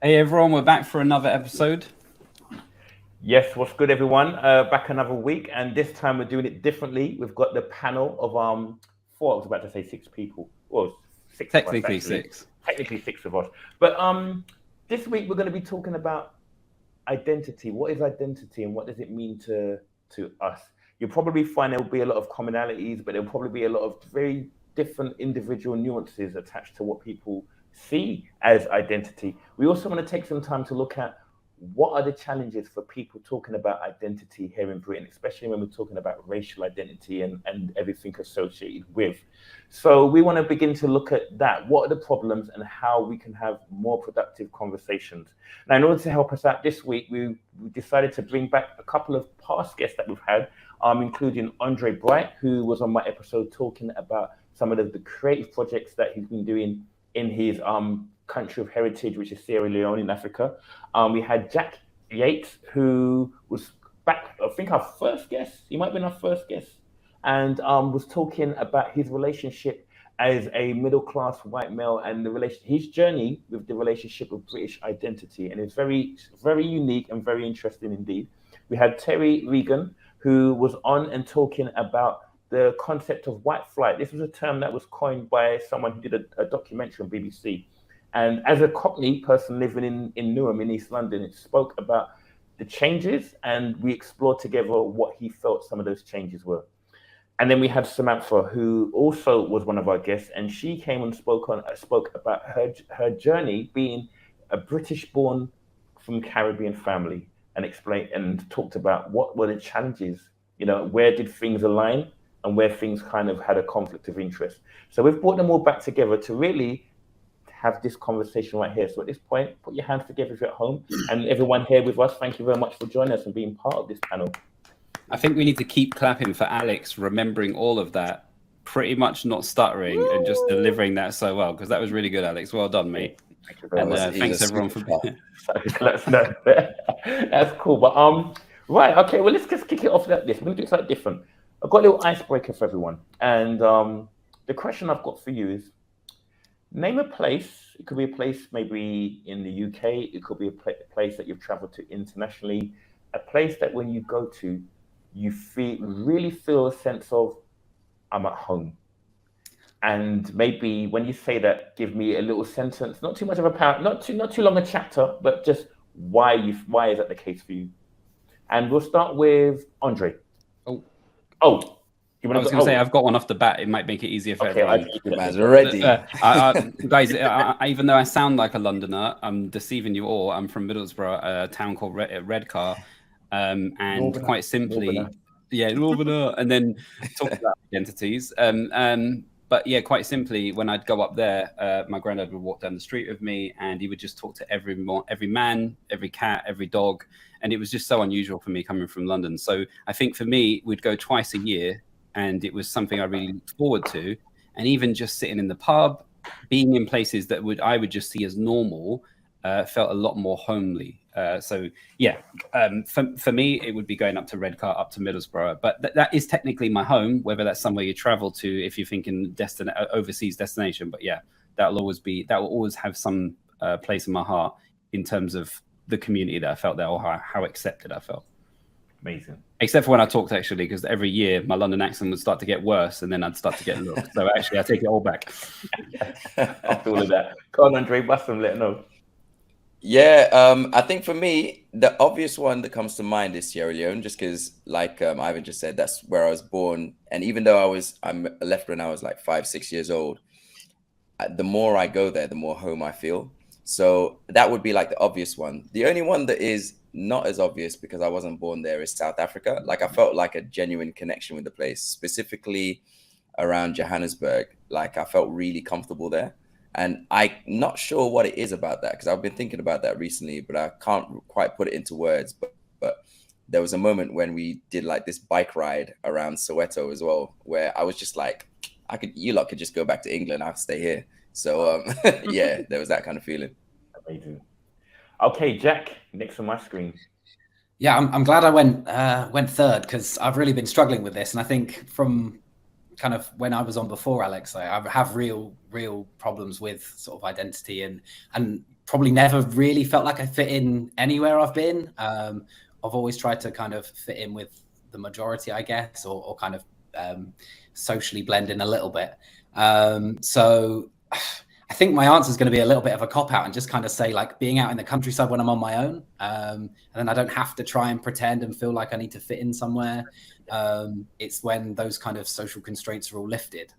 Hey everyone, we're back for another episode. Yes, what's good everyone? Back another week, and this time we're doing it differently. We've got the panel of four. I was about to say six people. Well, six. Technically of us, actually. six. Technically six of us. But this week we're going to be talking about identity. What is identity, and what does it mean to us? You'll probably find there will be a lot of commonalities, but there'll probably be a lot of very different individual nuances attached to what people see as identity. We also want to take some time to look at what are the challenges for people talking about identity here in Britain, especially when we're talking about racial identity and everything associated with. So we want to begin to look at that. What are the problems and how we can have more productive conversations? Now, in order to help us out this week, we decided to bring back a couple of past guests that we've had, including Andre Bright, who was on my episode talking about some of the creative projects that he's been doing in his country of heritage, which is Sierra Leone in Africa. We had Jack Yates, who was back, I think our first guest, he might have been our first guest, and was talking about his relationship as a middle-class white male and his journey with the relationship with British identity. And it's very, very unique and very interesting indeed. We had Terry Regan, who was on and talking about the concept of white flight. This was a term that was coined by someone who did a documentary on BBC. And as a Cockney person living in Newham in East London, it spoke about the changes, and we explored together what he felt some of those changes were. And then we had Samantha, who also was one of our guests, and she came and spoke about her journey being a British-born from Caribbean family, and explained and talked about what were the challenges, where did things align and where things kind of had a conflict of interest. So we've brought them all back together to really have this conversation right here. So at this point, put your hands together if you're at home. And everyone here with us, thank you very much for joining us and being part of this panel. I think we need to keep clapping for Alex, remembering all of that, pretty much not stuttering. Woo! And just delivering that so well, because that was really good, Alex. Well done, mate. Thank you very much. Thanks everyone for being here. That's cool. But right, okay, well, let's just kick it off like this. We're going to do something different. I've got a little icebreaker for everyone. And the question I've got for you is, name a place. It could be a place maybe in the UK. It could be a place that you've traveled to internationally. A place that when you go to, you really feel a sense of, I'm at home. And maybe when you say that, give me a little sentence, not too much of a power, not too long a chapter, but just why is that the case for you? And we'll start with Andre. Oh. I was going to say, I've got one off the bat. It might make it easier for everyone. Man's ready. Guys, even though I sound like a Londoner, I'm deceiving you all. I'm from Middlesbrough, a town called Redcar. And Northern, quite simply, Northern, and then talk about identities. But yeah, quite simply, when I'd go up there, my granddad would walk down the street with me, and he would just talk to every man, every cat, every dog. And it was just so unusual for me coming from London. So I think for me, we'd go twice a year. And it was something I really looked forward to. And even just sitting in the pub, being in places that I would just see as normal, felt a lot more homely. For me, it would be going up to Redcar, up to Middlesbrough. But that is technically my home, whether that's somewhere you travel to, if you're thinking overseas destination. But yeah, that will always have some place in my heart in terms of the community that I felt there, or how accepted I felt. Amazing. Except for when I talked, actually, because every year my London accent would start to get worse, and then I'd start to get looked. So actually, I take it all back. I feel that. Come on, Andre, bust them, let know. Yeah, I think for me, the obvious one that comes to mind is Sierra Leone, just because, like Ivan just said, that's where I was born. And even though I left when I was like 5-6 years old, the more I go there, the more home I feel. So that would be like the obvious one. The only one that is not as obvious because I wasn't born there is South Africa. Like I felt like a genuine connection with the place, specifically around Johannesburg. Like I felt really comfortable there. And I'm not sure what it is about that because I've been thinking about that recently, but I can't quite put it into words. But there was a moment when we did like this bike ride around Soweto as well, where I was just like, you lot could just go back to England. I'll stay here. So yeah, there was that kind of feeling. Amazing. Okay, Jack, next on my screen. Yeah, I'm glad I went third because I've really been struggling with this, and I think from kind of when I was on before, Alex, I have real problems with sort of identity and probably never really felt like I fit in anywhere I've been. I've always tried to kind of fit in with the majority, I guess, or kind of socially blend in a little bit. So I think my answer is going to be a little bit of a cop-out and just kind of say like being out in the countryside when I'm on my own. And then I don't have to try and pretend and feel like I need to fit in somewhere. It's when those kind of social constraints are all lifted.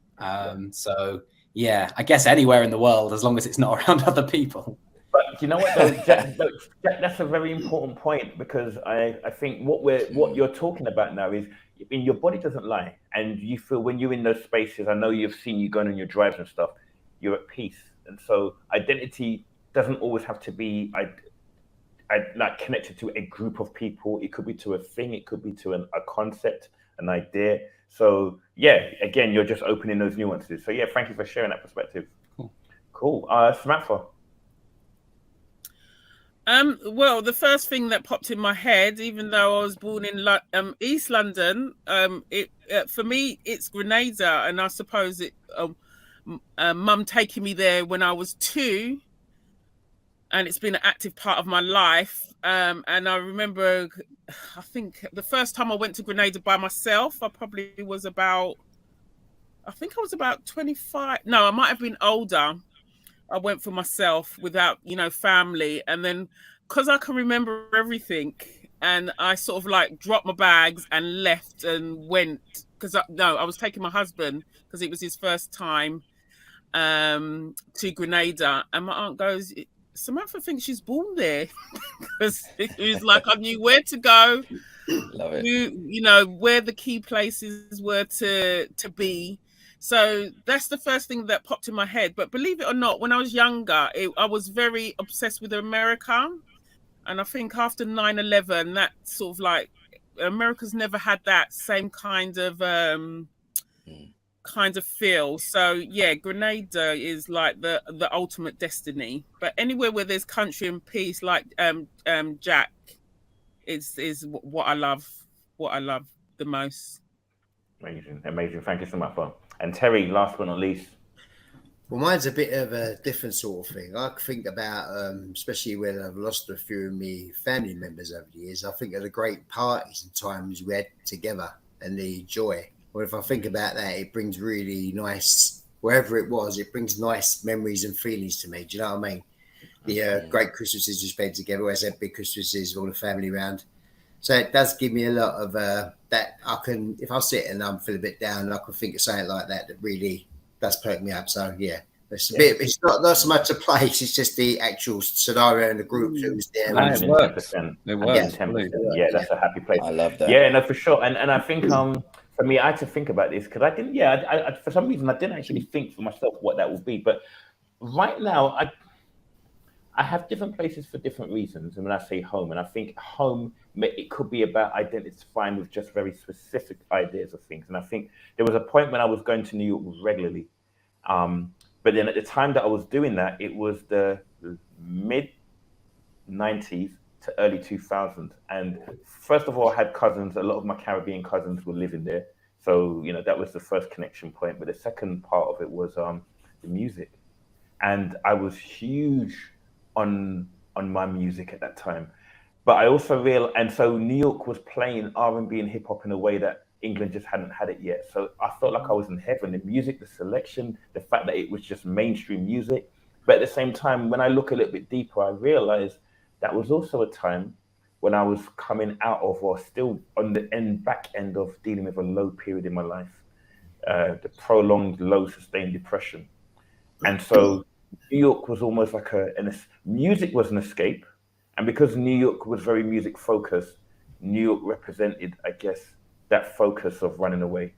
So yeah, I guess anywhere in the world, as long as it's not around other people. But you know what, though, Jack, that's a very important point because I think what you're talking about now is, I mean, your body doesn't lie, and you feel when you're in those spaces. I know you've seen you going on your drives and stuff. You're at peace, and so identity doesn't always have to be like connected to a group of people. It could be to a thing. It could be to a concept, an idea. So yeah, again, you're just opening those nuances. So yeah, thank you for sharing that perspective. Cool. Samantha. Well, the first thing that popped in my head, even though I was born in East London, for me it's Grenada, and I suppose it mum taking me there when I was 2, and it's been an active part of my life. And I remember, I think the first time I went to Grenada by myself, I was about 25. No, I might have been older. I went for myself without, family. And then because I can remember everything, and I sort of like dropped my bags and left and went, because I was taking my husband because it was his first time to Grenada. And my aunt goes, Samantha thinks she's born there. Because it was like I knew where to go, Love it. Where the key places were to be. So that's the first thing that popped in my head. But believe it or not, when I was younger, I was very obsessed with America. And I think after 9/11, that sort of like, America's never had that same kind of feel. So yeah, Grenada is like the ultimate destiny. But anywhere where there's country and peace, like Jack, is what I love the most. Amazing. Thank you so much. And Terry, last but not least. Well, mine's a bit of a different sort of thing. I think about, especially when I've lost a few of my family members over the years, I think of the great parties and times we had together and the joy. Or if I think about that, it brings really nice, wherever it was, it brings nice memories and feelings to me. Do you know what I mean? The great Christmases we spent together, always had big Christmases, all the family around. So it does give me a lot of that I can, if I sit and I'm feeling a bit down, I can think of something like that really does perk me up. So yeah, it's not so much a place, it's just the actual scenario and the group that was there. It works. Yeah, that's a happy place. I love that. Yeah, no, for sure. And I think for me, I had to think about this because I didn't. Yeah, I for some reason I didn't actually think for myself what that would be. But right now, I have different places for different reasons. And when I say home, and I think home, it could be about identifying with just very specific ideas of things. And I think there was a point when I was going to New York regularly. But then at the time that I was doing that, it was the mid-90s to early 2000s. And first of all, I had cousins. A lot of my Caribbean cousins were living there. So, that was the first connection point. But the second part of it was the music. And I was huge on my music at that time. But I also realized, and so New York was playing R&B and hip hop in a way that England just hadn't had it yet. So I felt like I was in heaven. The music, the selection, the fact that it was just mainstream music. But at the same time, when I look a little bit deeper, I realized that was also a time when I was coming out of, or still on the back end of dealing with a low period in my life, the prolonged low sustained depression. And so New York was almost like music was an escape. And because New York was very music focused, New York represented, I guess, that focus of running away.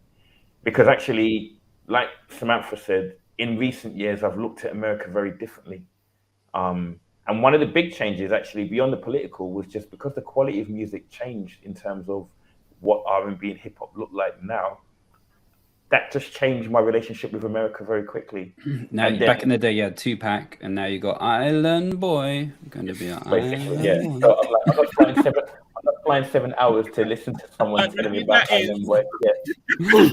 Because actually, like Samantha said, in recent years, I've looked at America very differently. And one of the big changes, actually, beyond the political, was just because the quality of music changed in terms of what R&B and hip hop look like now. That just changed my relationship with America very quickly. Now, back in the day, you had Tupac, and now you got Island Boy. Going to be an Island Boy. So I'm not flying 7 hours to listen to someone telling me about Island Boy. Yeah.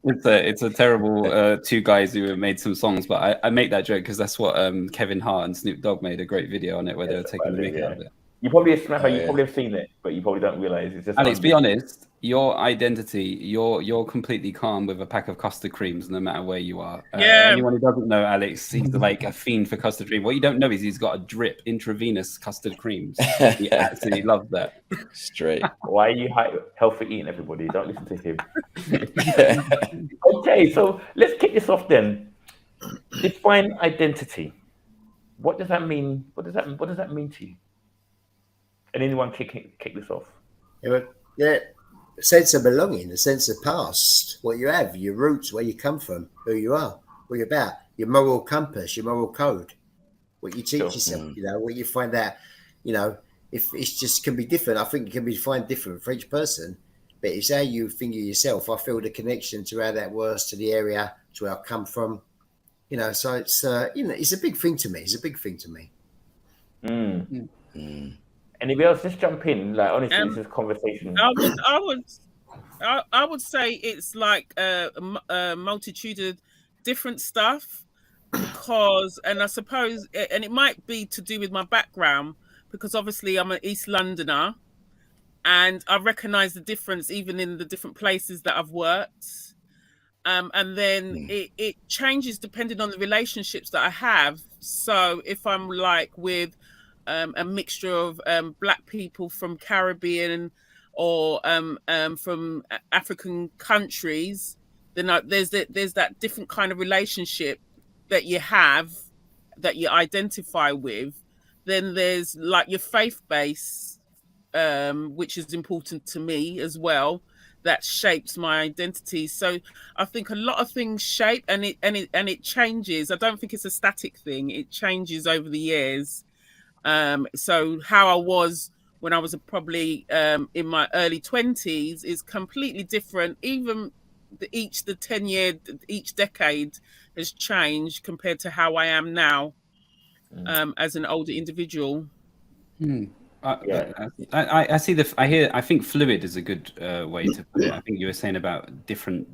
It's a terrible two guys who have made some songs, but I make that joke because that's what Kevin Hart and Snoop Dogg made a great video on it where they were taking the mick out of it. You probably have seen it, but you probably don't realize it's just. Alex, be honest. Your identity, you're completely calm with a pack of custard creams, no matter where you are. Anyone who doesn't know Alex, he's like a fiend for custard cream. What you don't know is he's got a drip intravenous custard creams. He absolutely loves that. Straight. Why are you healthy eating, everybody? Don't listen to him. Okay, so let's kick this off then. Define identity. What does that mean? What does that mean to you? And anyone kick this off? Yeah, a sense of belonging, a sense of past, what you have, your roots, where you come from, who you are, what you're about, your moral compass, your moral code, what you teach yourself, what you find out, if it's just can be different. I think it can be defined different for each person, but it's how you think of yourself. I feel the connection to how that was to the area, to where I come from, so it's, it's a big thing to me. It's a big thing to me. Anybody else just jump in? Like, honestly, this is conversation. I would say it's like a multitude of different stuff because, and I suppose, and it might be to do with my background because obviously I'm an East Londoner, and I recognise the difference even in the different places that I've worked. And then it changes depending on the relationships that I have. So if I'm like with a mixture of Black people from Caribbean or from African countries, then there's that different kind of relationship that you have, that you identify with. Then there's like your faith base, which is important to me as well. That shapes my identity. So I think a lot of things shape and it changes. I don't think it's a static thing. It changes over the years. So how I was when I was probably in my early 20s is completely different. Even each decade has changed compared to how I am now as an older individual. I think fluid is a good way to put it. I think you were saying about different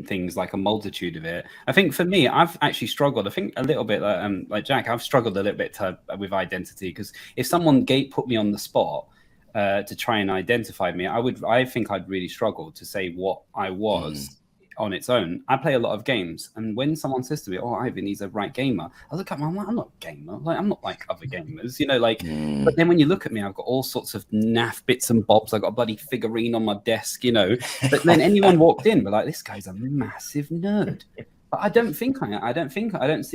things, like a multitude of it. I think for me, I've actually struggled. I think a little bit like Jack, I've struggled a little bit with identity, because if someone put me on the spot to try and identify me, I think I'd really struggle to say what I was on its own. I play a lot of games, and when someone says to me, "Oh, Ivan, he's a right gamer," I look at him, I'm not a gamer. Like, I'm not like other gamers, But then when you look at me, I've got all sorts of naff bits and bobs. I've got a bloody figurine on my desk, But then anyone walked in, but like, this guy's a massive nerd. But I don't see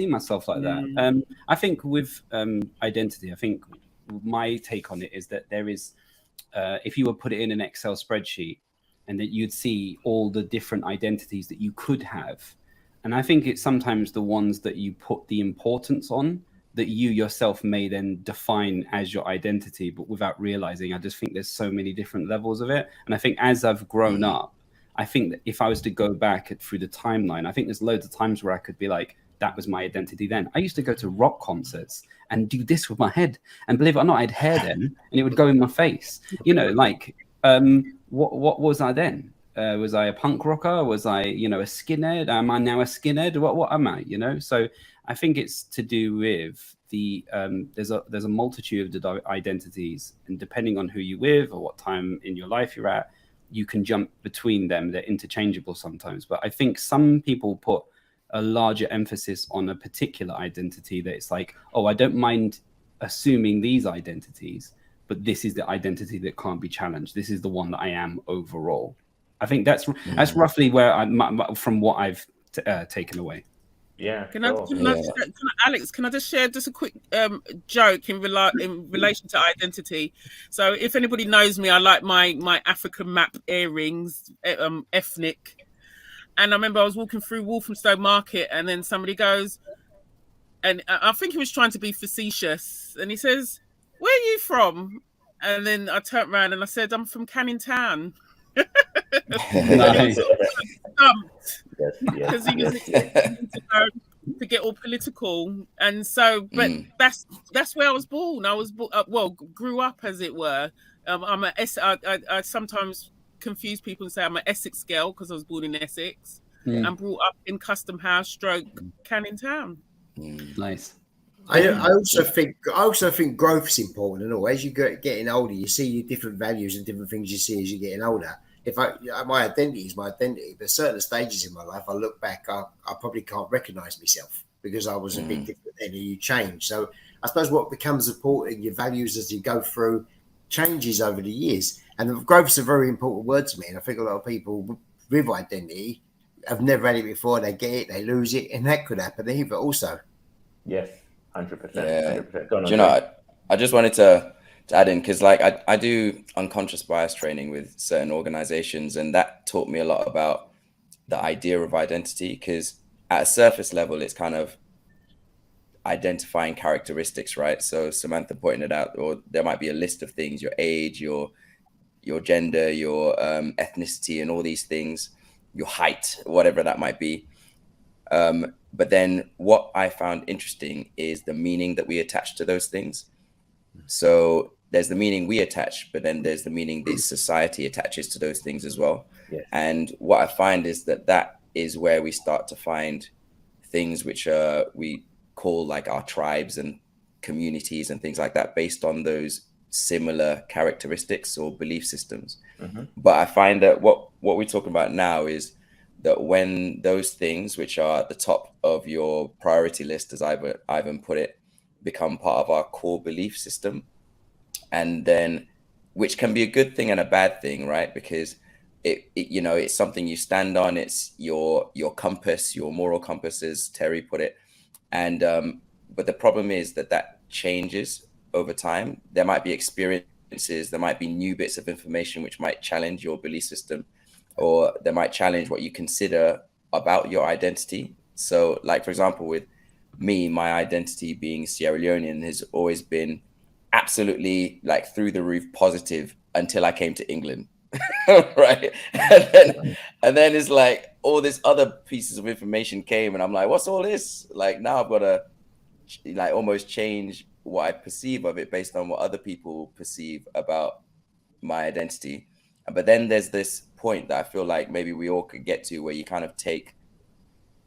myself like that. I think with identity, I think my take on it is that there is, if you were put it in an Excel spreadsheet, and that you'd see all the different identities that you could have. And I think it's sometimes the ones that you put the importance on that you yourself may then define as your identity, but without realizing. I just think there's so many different levels of it. And I think as I've grown up, I think that if I was to go back through the timeline, I think there's loads of times where I could be like, that was my identity then. I used to go to rock concerts and do this with my head. And believe it or not, I had hair then, and it would go in my face. What was I then? Was I a punk rocker? Was I, a skinhead? Am I now a skinhead? What am I? So I think it's to do with the there's a multitude of identities, and depending on who you're with or what time in your life you're at, you can jump between them. They're interchangeable sometimes. But I think some people put a larger emphasis on a particular identity, that it's like, oh, I don't mind assuming these identities, but this is the identity that can't be challenged. This is the one that I am overall. I think that's roughly where from what I've taken away. Yeah. Alex, can I just share just a quick joke in relation to identity? So if anybody knows me, I like my African map earrings, ethnic. And I remember I was walking through Walthamstow Market, and then somebody goes, and I think he was trying to be facetious, and he says, "Where are you from?" And then I turned around and I said, "I'm from Canning Town." Nice. Because he was to get all political, and so, but that's where I was born. I was grew up, as it were. I sometimes confuse people and say I'm an Essex girl because I was born in Essex and brought up in Custom House, Canning Town. Nice. I also think growth is important, and all as you getting older, you see your different values and different things you see as you're getting older. My identity is my identity, but certain stages in my life, I look back, I probably can't recognise myself because I was a bit different then, and you change. So I suppose what becomes important, your values as you go through, changes over the years. And growth is a very important word to me, and I think a lot of people with identity have never had it before. They get it, they lose it, and that could happen either also. Yes, 100%. Yeah. 100%. Go on, do you know, I just wanted to add in, because like I do unconscious bias training with certain organizations, and that taught me a lot about the idea of identity, because at a surface level, it's kind of identifying characteristics, right? So Samantha pointed out, or there might be a list of things: your age, your gender, your ethnicity, and all these things, your height, whatever that might be. But then what I found interesting is the meaning that we attach to those things. So there's the meaning we attach, but then there's the meaning the society attaches to those things as well. Yes. And what I find is that is where we start to find things which we call like our tribes and communities and things like that, based on those similar characteristics or belief systems. But I find that what we're talking about now is that when those things which are at the top of your priority list, as Ivan put it, become part of our core belief system, and then which can be a good thing and a bad thing, right? Because it it's something you stand on. It's your compass, your moral compass, as Terry put it. And but the problem is that changes over time. There might be experiences, there might be new bits of information which might challenge your belief system, or they might challenge what you consider about your identity. So like, for example, with me, my identity being Sierra Leonean has always been absolutely like through the roof positive until I came to England. Right. And then it's like all this other pieces of information came, and I'm like, what's all this? Like, now I've got to like almost change what I perceive of it based on what other people perceive about my identity. But then there's this point that I feel like maybe we all could get to, where you kind of take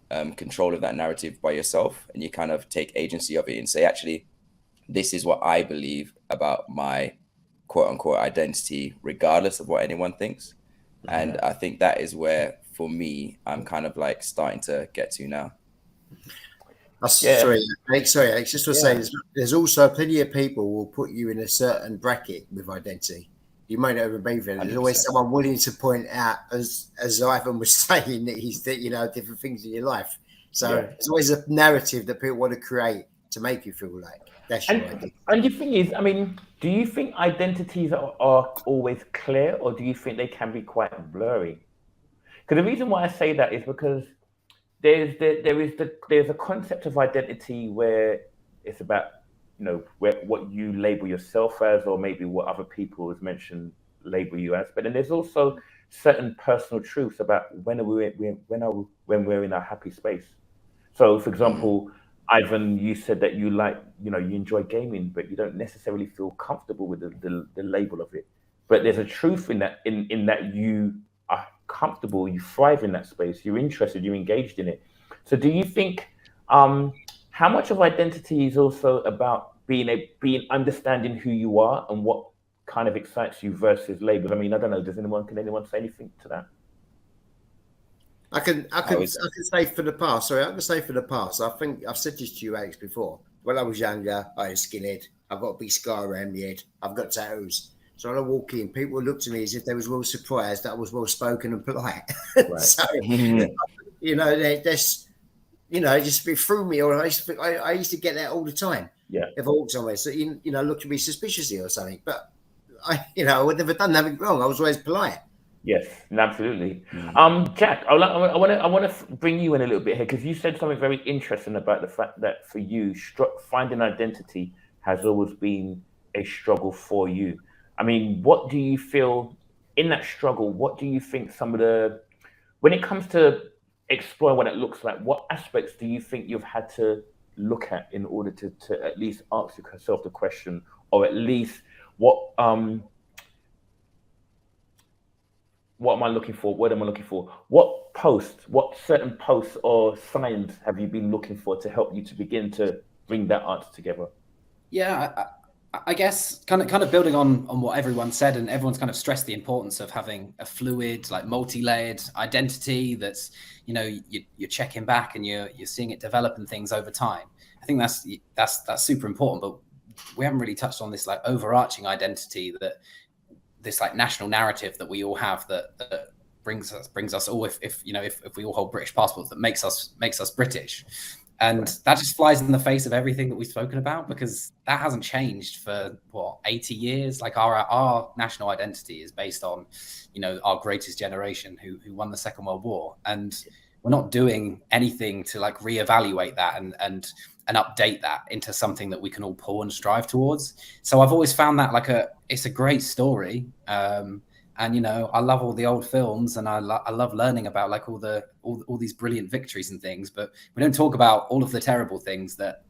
control of that narrative by yourself, and you kind of take agency of it and say, actually, this is what I believe about my quote unquote identity, regardless of what anyone thinks. And I think that is where, for me, I'm kind of like starting to get to now. Sorry, Alex, just to say, there's also plenty of people who will put you in a certain bracket with identity. You might not even be there. There's 100%. Always someone willing to point out, as Ivan was saying, that he's different things in your life. So there's always a narrative that people want to create to make you feel like that's your identity. And the thing is, I mean, do you think identities are always clear, or do you think they can be quite blurry? Because the reason why I say that is because there's a concept of identity where it's about, what you label yourself as, or maybe what other people, as mentioned, label you as. But then there's also certain personal truths about when we're in a happy space. So, for example, Ivan, you said that you enjoy gaming, but you don't necessarily feel comfortable with the label of it. But there's a truth in that, in that you are comfortable, you thrive in that space, you're interested, you're engaged in it. So do you think, how much of identity is also about being understanding who you are and what kind of excites you versus labels? I mean, I don't know. Can anyone say anything to that? I can say for the past. Sorry, I can say for the past. I think I've said this to you, Alex, before. When I was younger, I had a skinhead. I've got a big scar around my head. I've got tattoos. So when I walk in, people look to me as if they was well surprised that I was well spoken and polite. Right. So, it just it threw me. Or I used to get that all the time. Yeah. If I walked somewhere, so looked at me suspiciously or something. But I would never done nothing wrong. I was always polite. Yes, absolutely. Jack, I want to bring you in a little bit here because you said something very interesting about the fact that for you, finding identity has always been a struggle for you. I mean, what do you feel in that struggle? What do you think when it comes to exploring what it looks like, what aspects do you think you've had to look at in order to at least ask yourself the question, or at least what am I looking for? What am I looking for? What certain posts or signs have you been looking for to help you to begin to bring that answer together? Yeah, I guess kind of building on what everyone said, and everyone's kind of stressed the importance of having a fluid, like multi-layered identity that's, you're checking back and you're seeing it develop and things over time. I think that's super important, but we haven't really touched on this like overarching identity, that this like national narrative that we all have that brings us all, if we all hold British passports, that makes us British. And that just flies in the face of everything that we've spoken about, because that hasn't changed for 80 years. Like our national identity is based on, our greatest generation who won the Second World War. And we're not doing anything to like reevaluate that and update that into something that we can all pull and strive towards. So I've always found that it's a great story. And, I love all the old films, and I love learning about like all these brilliant victories and things, but we don't talk about all of the terrible things that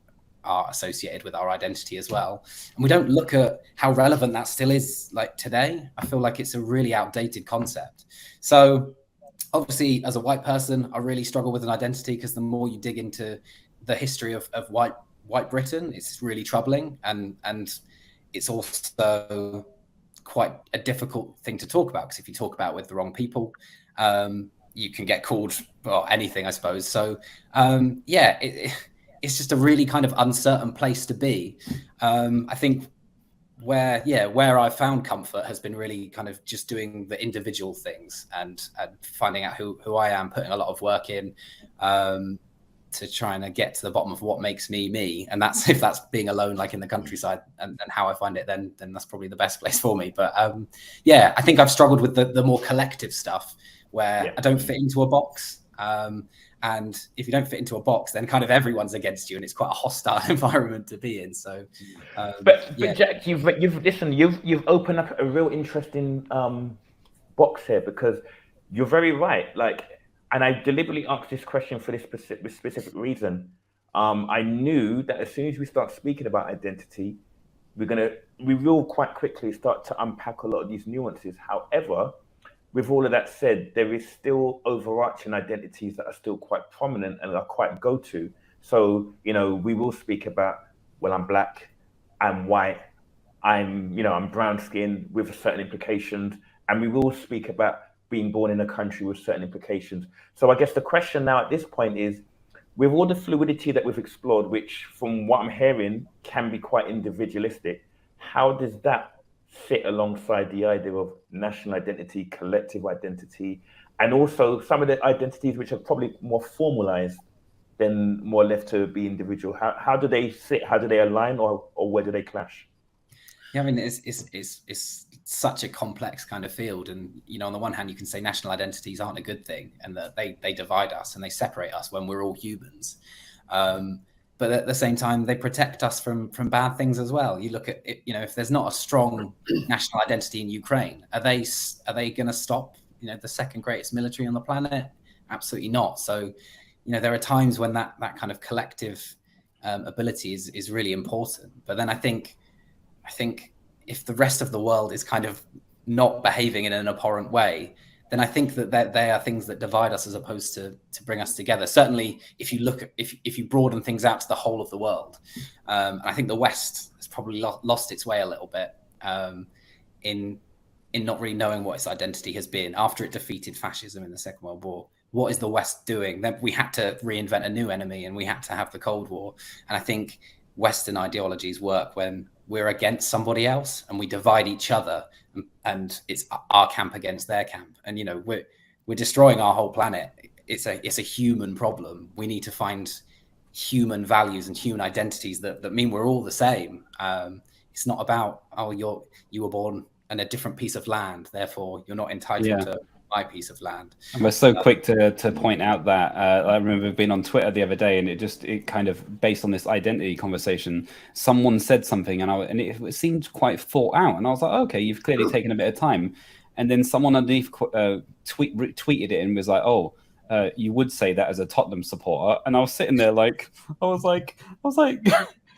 are associated with our identity as well. And we don't look at how relevant that still is like today. I feel like it's a really outdated concept. So obviously as a white person, I really struggle with an identity, because the more you dig into the history of white Britain, it's really troubling. And it's also quite a difficult thing to talk about, because if you talk about it with the wrong people, you can get called anything, I suppose. So it's just a really kind of uncertain place to be. I think where I found comfort has been really kind of just doing the individual things and finding out who I am, putting a lot of work in to trying to get to the bottom of what makes me. And that's, if that's being alone, like in the countryside, and how I find it, then that's probably the best place for me. But I think I've struggled with the more collective stuff where I don't fit into a box. And if you don't fit into a box, then kind of everyone's against you, and it's quite a hostile environment to be in. So, but Jack, you've opened up a real interesting box here, because you're very right. And I deliberately asked this question for this specific reason. I knew that as soon as we start speaking about identity, we will quite quickly start to unpack a lot of these nuances. However, with all of that said, there is still overarching identities that are still quite prominent and are quite go-to. So, we will speak about, well, I'm black, I'm white, I'm brown skinned with certain implications. And we will speak about being born in a country with certain implications. So I guess the question now at this point is, with all the fluidity that we've explored, which from what I'm hearing can be quite individualistic, how does that sit alongside the idea of national identity, collective identity, and also some of the identities which are probably more formalized than more left to be individual? How do they sit? How do they align, or where do they clash? Yeah, I mean, it's such a complex kind of field. And, on the one hand, you can say national identities aren't a good thing, and that they divide us and they separate us when we're all humans. But at the same time, they protect us from bad things as well. You look at it, if there's not a strong national identity in Ukraine, are they going to stop, the second greatest military on the planet? Absolutely not. So, there are times when that kind of collective ability is really important. But then I think if the rest of the world is kind of not behaving in an abhorrent way, then I think that they are things that divide us as opposed to bring us together. Certainly, if you look at, if you broaden things out to the whole of the world, and I think the West has probably lost its way a little bit in not really knowing what its identity has been after it defeated fascism in the Second World War. What is the West doing? Then we had to reinvent a new enemy, and we had to have the Cold War. And I think Western ideologies work when we're against somebody else and we divide each other, and it's our camp against their camp. And we're destroying our whole planet it's a human problem. We need to find human values and human identities that mean we're all the same. It's not about, you were born in a different piece of land, therefore you're not entitled to my piece of land. And we're so quick to point out that. I remember being on Twitter the other day, and it kind of, based on this identity conversation, someone said something, and it seemed quite thought out, and I was like, okay, you've clearly taken a bit of time. And then someone underneath tweeted it and was like, oh, you would say that as a Tottenham supporter. And I was sitting there like, I was like,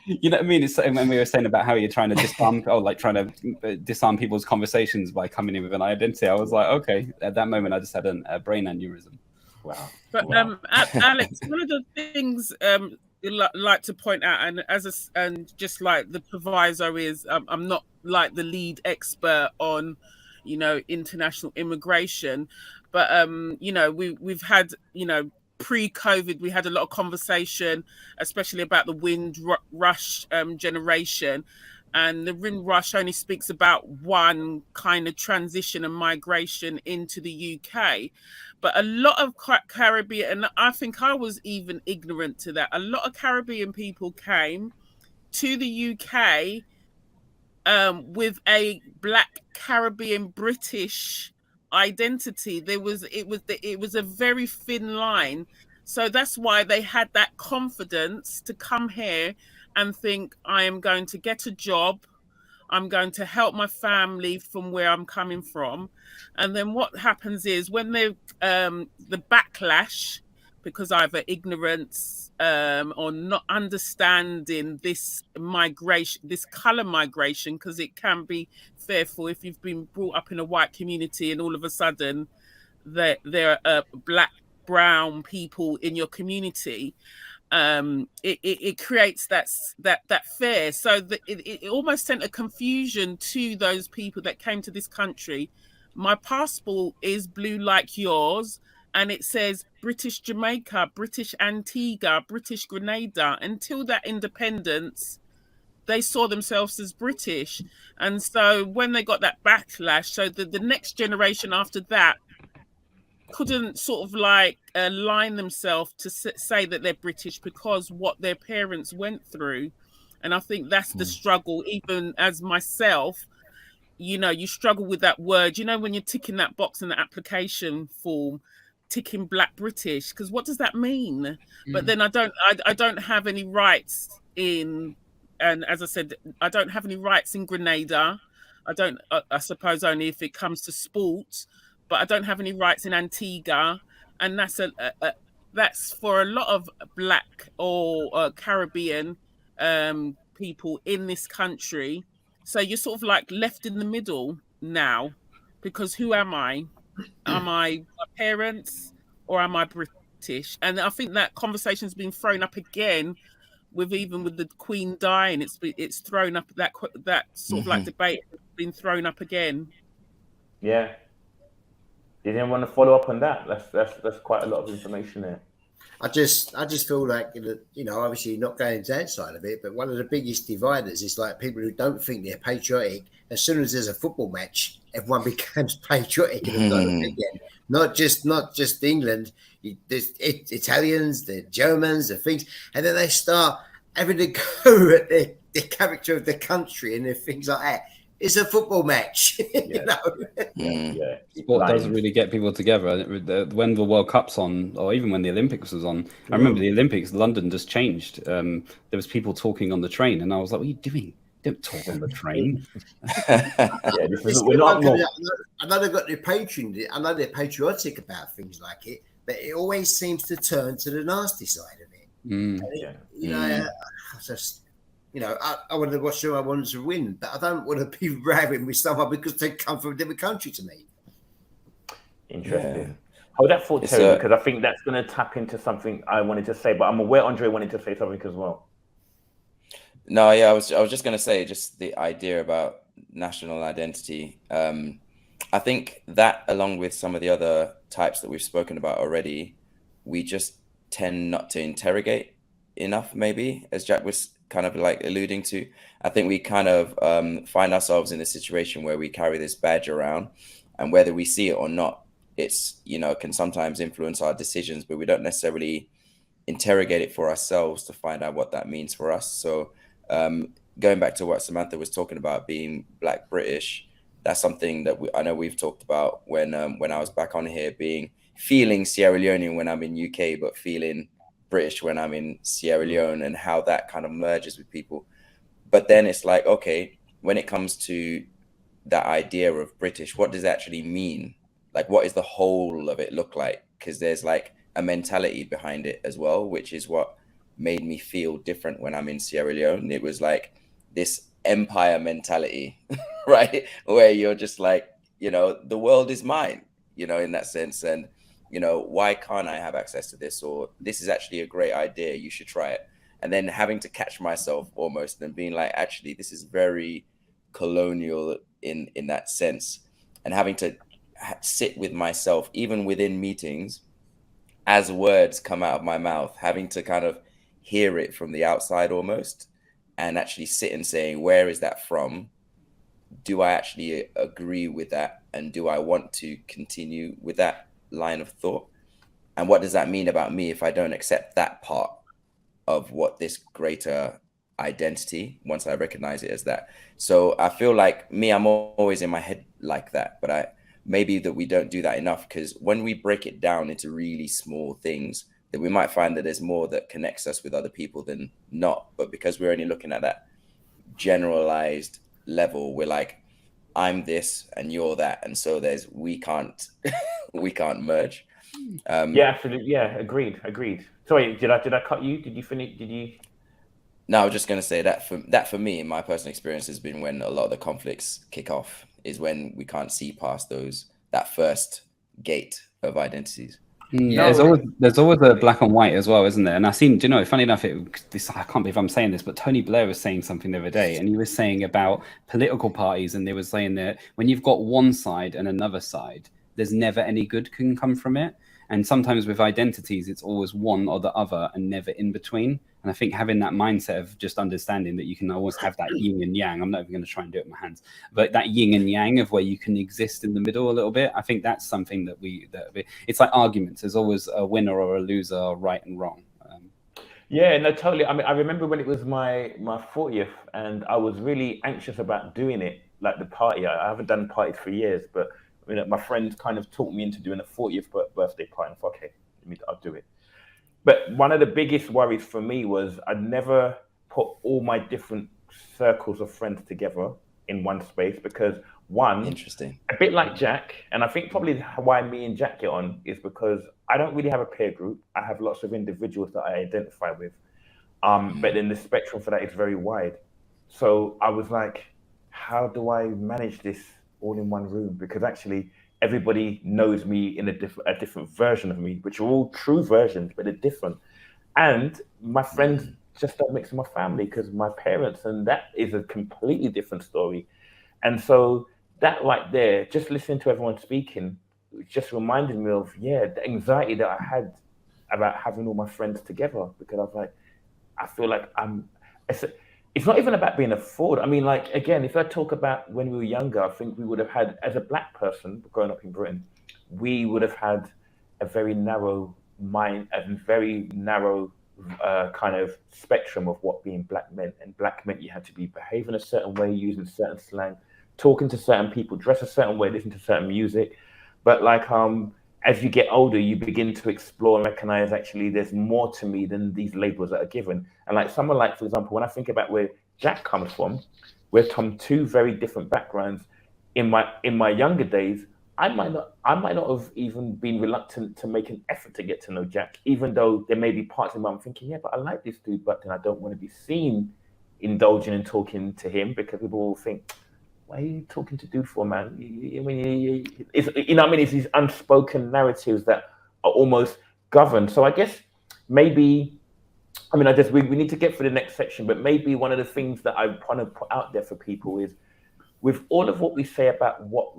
you know what I mean? It's when we were saying about how you're trying to disarm, trying to disarm people's conversations by coming in with an identity. I was like, okay, at that moment, I just had a brain aneurysm. Wow. But Alex, one of the things like to point out, and just like the proviso is, I'm not like the lead expert on, international immigration, but we've had, pre-COVID, we had a lot of conversation, especially about the Windrush generation. And the Windrush only speaks about one kind of transition and migration into the UK. But a lot of Caribbean, and I think I was even ignorant to that, a lot of Caribbean people came to the UK with a Black Caribbean British identity. It was a very thin line, so that's why they had that confidence to come here and think, I am going to get a job, I'm going to help my family from where I'm coming from. And then what happens is, when the backlash, because either ignorance or not understanding this migration, this color migration, because it can be fearful if you've been brought up in a white community and all of a sudden there are black, brown people in your community. It creates that fear. So it almost sent a confusion to those people that came to this country. My passport is blue like yours, and it says British Jamaica, British Antigua, British Grenada. Until that independence, they saw themselves as British. And so when they got that backlash, so the next generation after that couldn't sort of like align themselves to say that they're British because what their parents went through. And I think that's the struggle. Even as myself, you struggle with that word, when you're ticking that box in the application form, ticking Black British, because what does that mean? But then I don't have any rights in, and as I said, I don't have any rights in Grenada. I suppose only if it comes to sport, but I don't have any rights in Antigua. And that's for a lot of Black or Caribbean people in this country. So you're sort of like left in the middle now, because who am I? Am I my parents or am I British? And I think that conversation's been thrown up again with the Queen dying. It's thrown up, that sort of like debate has been thrown up again. Yeah. Did anyone want to follow up on that? That's quite a lot of information there. I just feel like, obviously not going into that side of it, but one of the biggest dividers is like people who don't think they're patriotic. As soon as there's a football match, everyone becomes patriotic again. Not just England, there's Italians, the Germans, the things, and then they start having to go at the character of the country and the things like that. It's a football match, Sport does really get people together. When the World Cup's on, or even when the Olympics was on, I remember the Olympics, London just changed. There was people talking on the train, and I was like, what are you doing? Don't talk on the train. We're not more. I know they've got their I know they're patriotic about things like it, but it always seems to turn to the nasty side of it. I wanted to watch who I wanted to win, but I don't want to be raving with someone because they come from a different country to me. Interesting. Hold that thought, Terry, because I think that's going to tap into something I wanted to say, but I'm aware Andre wanted to say something as well. No, yeah, I was just going to say just the idea about national identity. I think that, along with some of the other types that we've spoken about already, we just tend not to interrogate enough, maybe, as Jack was kind of like alluding to. I think we kind of find ourselves in a situation where we carry this badge around, and whether we see it or not, it's, you know, can sometimes influence our decisions, but we don't necessarily interrogate it for ourselves to find out what that means for us. So going back to what Samantha was talking about, being Black British, that's something that I know we've talked about when I was back on here, feeling Sierra Leonean when I'm in UK, but feeling British when I'm in Sierra Leone, and how that kind of merges with people. But then it's like, okay, when it comes to that idea of British, what does it actually mean? Like, what is the whole of it look like? Because there's like a mentality behind it as well, which is what made me feel different when I'm in Sierra Leone. It was like this empire mentality, right? Where you're just like, you know, the world is mine, you know, in that sense. And, you know, why can't I have access to this? Or this is actually a great idea, you should try it. And then having to catch myself almost and being like, actually, this is very colonial in that sense. And having to sit with myself, even within meetings, as words come out of my mouth, having to kind of hear it from the outside almost, and actually sit and saying, where is that from? Do I actually agree with that? And do I want to continue with that line of thought? And what does that mean about me if I don't accept that part of what this greater identity, once I recognize it as that? So I feel like I'm always in my head like that, but maybe that we don't do that enough, because when we break it down into really small things, that we might find that there's more that connects us with other people than not. But because we're only looking at that generalized level, we're like, I'm this and you're that, and so we can't merge. Yeah, absolutely. Yeah, agreed. Sorry, did I cut you? Did you finish? Did you? No, I was just going to say that for me, my personal experience has been when a lot of the conflicts kick off is when we can't see past that first gate of identities. Yeah, there's always a black and white as well, isn't there? And I seen, do you know, funny enough, I can't believe I'm saying this, but Tony Blair was saying something the other day, and he was saying about political parties, and they were saying that when you've got one side and another side, there's never any good can come from it. And sometimes with identities, it's always one or the other and never in between. And I think having that mindset of just understanding that you can always have that yin and yang, I'm not even going to try and do it with my hands, but that yin and yang of where you can exist in the middle a little bit. I think that's something that it's like arguments. There's always a winner or a loser, or right and wrong. Yeah, no, totally. I mean, I remember when it was my 40th, and I was really anxious about doing it, like the party. I haven't done parties for years, but I mean, my friends kind of talked me into doing a 40th birthday party. And I thought, okay, I'll do it. But one of the biggest worries for me was I'd never put all my different circles of friends together in one space, because interesting, a bit like Jack, and I think probably why me and Jack get on is because I don't really have a peer group. I have lots of individuals that I identify with. But then the spectrum for that is very wide. So I was like, how do I manage this all in one room? Because actually everybody knows me in a different version of me, which are all true versions, but they're different. And my friends just don't mix with my family because my parents, and that is a completely different story. And so that right there, just listening to everyone speaking, just reminded me of, the anxiety that I had about having all my friends together, because I was like, I feel like it's not even about being a fraud. I mean, like, again, if I talk about when we were younger, I think we would have had, as a Black person growing up in Britain, we would have had a very narrow mind, a very narrow kind of spectrum of what being Black meant. And Black meant you had to be behaving a certain way, using certain slang, talking to certain people, dress a certain way, listen to certain music. But like, as you get older, you begin to explore and recognize actually there's more to me than these labels that are given. And like someone like, for example, when I think about where Jack comes from, we're from two very different backgrounds. In my younger days, I might not have even been reluctant to make an effort to get to know Jack, even though there may be parts of me I'm thinking, but I like this dude, but then I don't want to be seen indulging and talking to him, because people will think, why are you talking to dude for, man? I mean, it's these unspoken narratives that are almost governed. So I guess maybe, we need to get for the next section, but maybe one of the things that I want to put out there for people is, with all of what we say about what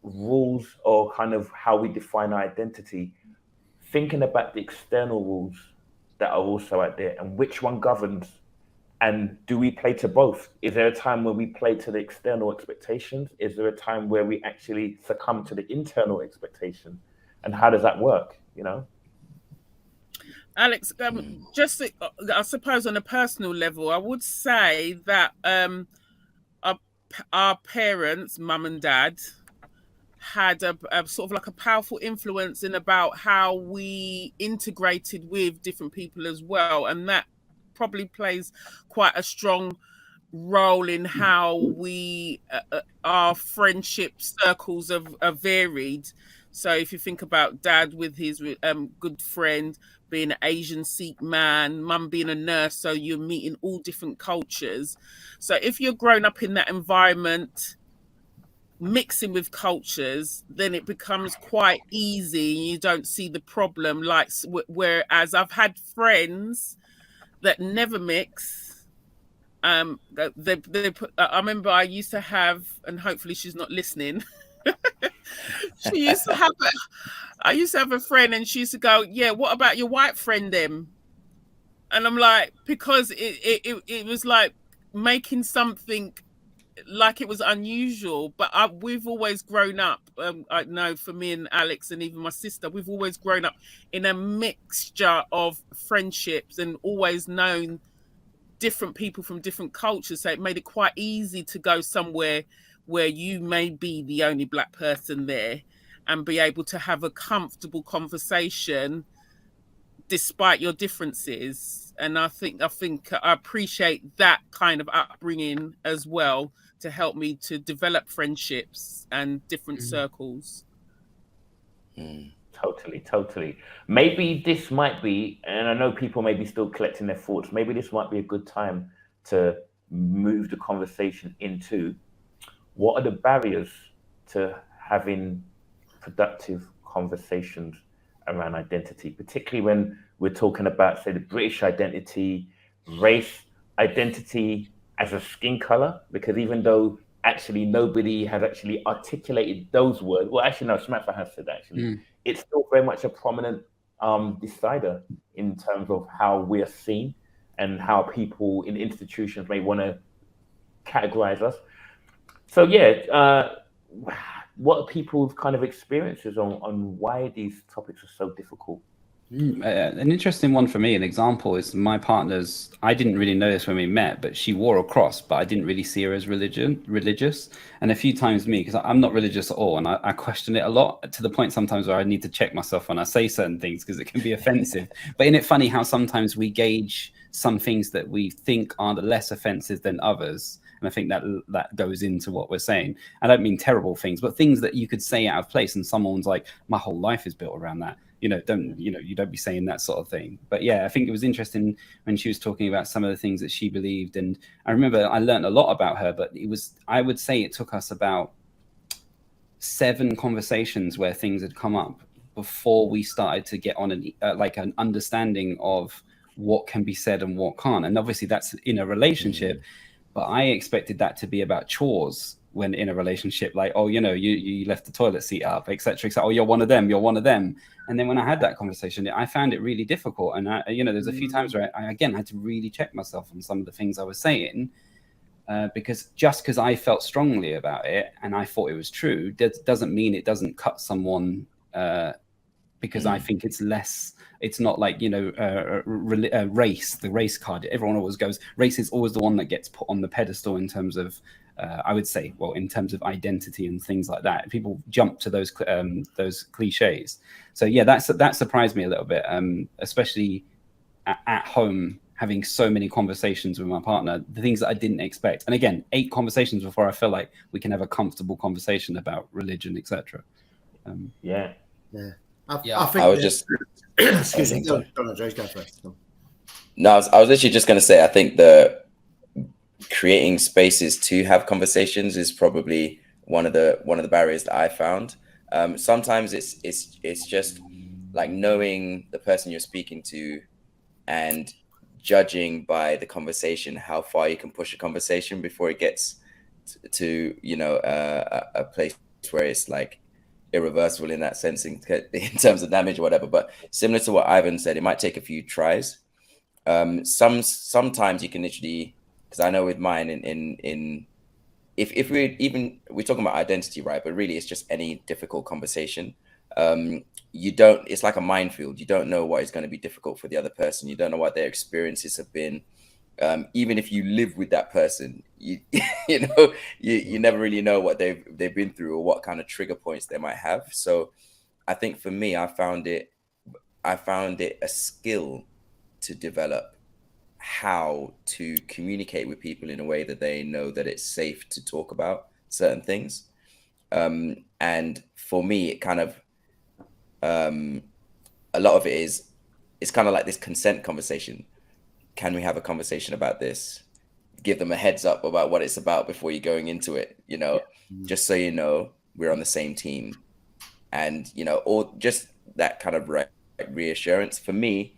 rules or kind of how we define our identity, thinking about the external rules that are also out there and which one governs. And do we play to both? Is there a time where we play to the external expectations? Is there a time where we actually succumb to the internal expectations? and how does that work? Alex, just I suppose on a personal level, I would say that our parents, mum and dad, had a sort of like a powerful influence in about how we integrated with different people as well, and that probably plays quite a strong role in how we our friendship circles are varied. So if you think about dad with his good friend being an Asian Sikh man, mum being a nurse, so you're meeting all different cultures. So if you're grown up in that environment, mixing with cultures, then it becomes quite easy. You don't see the problem. Like, whereas I've had friends that never mix. They put. I remember I used to have, and hopefully she's not listening. I used to have a friend, and she used to go, "Yeah, what about your white friend, them?" And I'm like, because it was like making something like it was unusual. But we've always grown up. I know for me and Alex, and even my sister, we've always grown up in a mixture of friendships and always known different people from different cultures. So it made it quite easy to go somewhere where you may be the only black person there and be able to have a comfortable conversation despite your differences. And I think I appreciate that kind of upbringing as well, to help me to develop friendships and different circles. Totally. Maybe this might be, and I know people may be still collecting their thoughts, maybe this might be a good time to move the conversation into what are the barriers to having productive conversations around identity, particularly when we're talking about, say, the British identity, race identity as a skin color, because even though actually nobody has actually articulated those words, well, actually, no, Samantha has said actually, it's still very much a prominent decider in terms of how we're seen and how people in institutions may want to categorize us. So what are people's kind of experiences on why these topics are so difficult? An interesting one for me, an example, is my partner's, I didn't really know this when we met, but she wore a cross, but I didn't really see her as religious. And a few times because I'm not religious at all, and I question it a lot, to the point sometimes where I need to check myself when I say certain things because it can be offensive. But isn't it funny how sometimes we gauge some things that we think are less offensive than others? And I think that goes into what we're saying. I don't mean terrible things, but things that you could say out of place, and someone's like, my whole life is built around that. You don't be saying that sort of thing. But yeah, I think it was interesting when she was talking about some of the things that she believed. And I remember I learned a lot about her, but I would say it took us about 7 conversations where things had come up before we started to get on an understanding of what can be said and what can't. And obviously that's in a relationship, but I expected that to be about chores when in a relationship, like, oh, you left the toilet seat up, etc. Oh, you're one of them. And then when I had that conversation, I found it really difficult. And there's a few times where I again had to really check myself on some of the things I was saying, because I felt strongly about it and I thought it was true, doesn't mean it doesn't cut someone, because I think it's less. It's not like, race, the race card. Everyone always goes, race is always the one that gets put on the pedestal in terms of, I would say, well, in terms of identity and things like that. People jump to those cliches. So yeah, that surprised me a little bit, especially at home, having so many conversations with my partner, the things that I didn't expect. And again, 8 conversations before I feel like we can have a comfortable conversation about religion, etc. I think I was just. Excuse me. Go on, Joe. Go first. No, I was literally just going to say, I think the creating spaces to have conversations is probably one of the barriers that I found. Sometimes it's just like knowing the person you're speaking to and judging by the conversation how far you can push a conversation before it gets to a place where it's like irreversible in that sense in terms of damage or whatever. But similar to what Ivan said, it might take a few tries. Sometimes you can literally, because I know with mine if we're talking about identity, right? But really it's just any difficult conversation. you don't, it's like a minefield. You don't know what is going to be difficult for the other person. You don't know what their experiences have been. Even if you live with that person, you never really know what they've been through or what kind of trigger points they might have. So I think for me, I found it a skill to develop how to communicate with people in a way that they know that it's safe to talk about certain things. And for me, it kind of, a lot of it is, it's kind of like this consent conversation. Can we have a conversation about this? Give them a heads up about what it's about before you're going into it, just so you know, we're on the same team. And, or just that kind of reassurance. For me,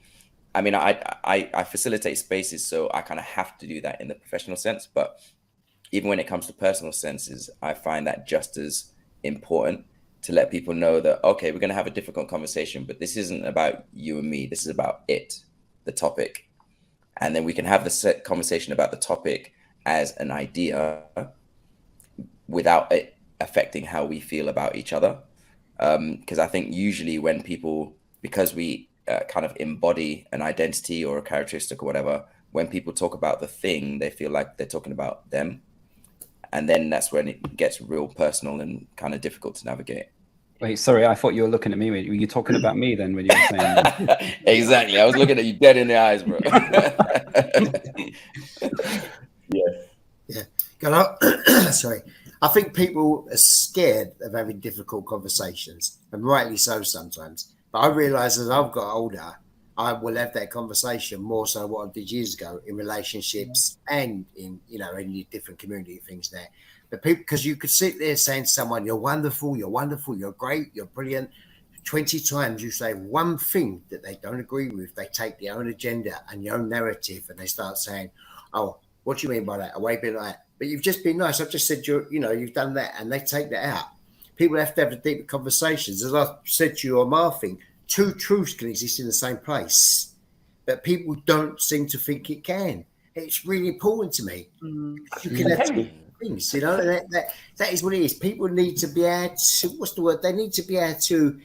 I mean, I facilitate spaces, so I kind of have to do that in the professional sense. But even when it comes to personal senses, I find that just as important to let people know that, okay, we're going to have a difficult conversation, but this isn't about you and me. This is about the topic. And then we can have the conversation about the topic as an idea without it affecting how we feel about each other. Because I think usually when people, because we kind of embody an identity or a characteristic or whatever, when people talk about the thing, they feel like they're talking about them. And then that's when it gets real personal and kind of difficult to navigate. Wait, sorry, I thought you were looking at me. Were you talking about me then when you were saying that? Exactly. I was looking at you dead in the eyes, bro. Yeah. Sorry. I think people are scared of having difficult conversations, and rightly so sometimes. But I realise as I've got older, I will have that conversation more so what I did years ago in relationships and in the different community things there. But people, because you could sit there saying to someone, you're wonderful, you're great, you're brilliant. 20 times you say one thing that they don't agree with, they take their own agenda and your own narrative and they start saying, oh, what do you mean by that? Away being like that. But you've just been nice. I've just said, you've done that, and they take that out. People have to have the deeper conversations. As I said to you on my thing, two truths can exist in the same place, but people don't seem to think it can. It's really important to me. You can have two things, that is what it is. People need to be able to, they need to be able to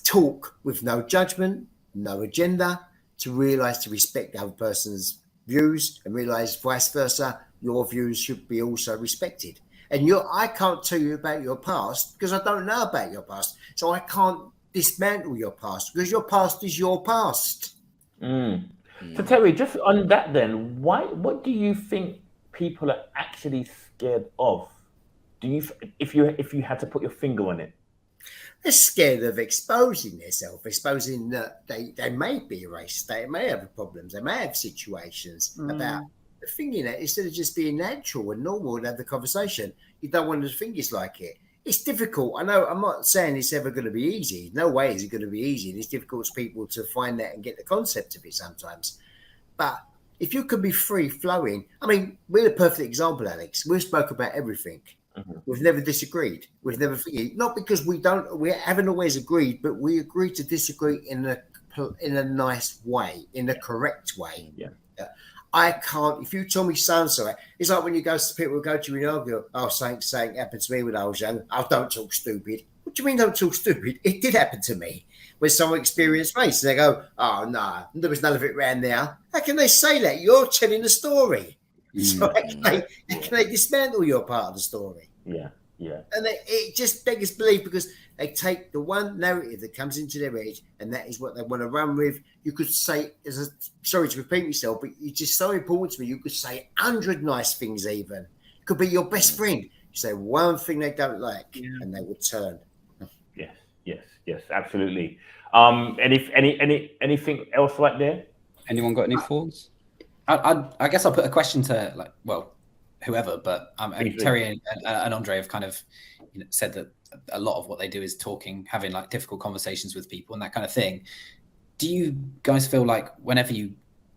talk with no judgment, no agenda, to realise to respect the other person's views and realise vice versa, your views should be also respected. And I can't tell you about your past because I don't know about your past. So I can't dismantle your past because your past is your past. So Terry, just on that then, what do you think people are actually scared of? If you had to put your finger on it? They're scared of exposing themselves, exposing that they may be racist, they may have problems, they may have situations about the thing in it. Instead of just being natural and normal and have the conversation, you don't want to think it's like it. It's difficult. I know I'm not saying it's ever going to be easy. No way is it going to be easy. And it's difficult for people to find that and get the concept of it sometimes. But if you could be free flowing, I mean, we're the perfect example, Alex. We spoke about everything. We've never disagreed. We've never, not because we haven't always agreed, but we agreed to disagree in a nice way, in a correct way. Yeah. I can't, if you tell me so-and-so, it's like when you go to people who go to you and argue, oh, something happened to me when I was young. Oh, don't talk stupid. What do you mean don't talk stupid? It did happen to me. When someone experienced race, they go, oh, no, there was none of it around there. How can they say that? You're telling the story. So how can they dismantle your part of the story? Yeah. And it just beggars belief because they take the one narrative that comes into their head and that is what they want to run with. You could say, sorry to repeat myself, but it's just so important to me. You could say 100 nice things even. It could be your best friend. You say one thing they don't like and they would turn. Yes, absolutely. Anything else right there? Anyone got any thoughts? I guess I'll put a question to whoever, but Terry and Andre have kind of said that a lot of what they do is having like difficult conversations with people and that kind of thing. Do you guys feel like whenever you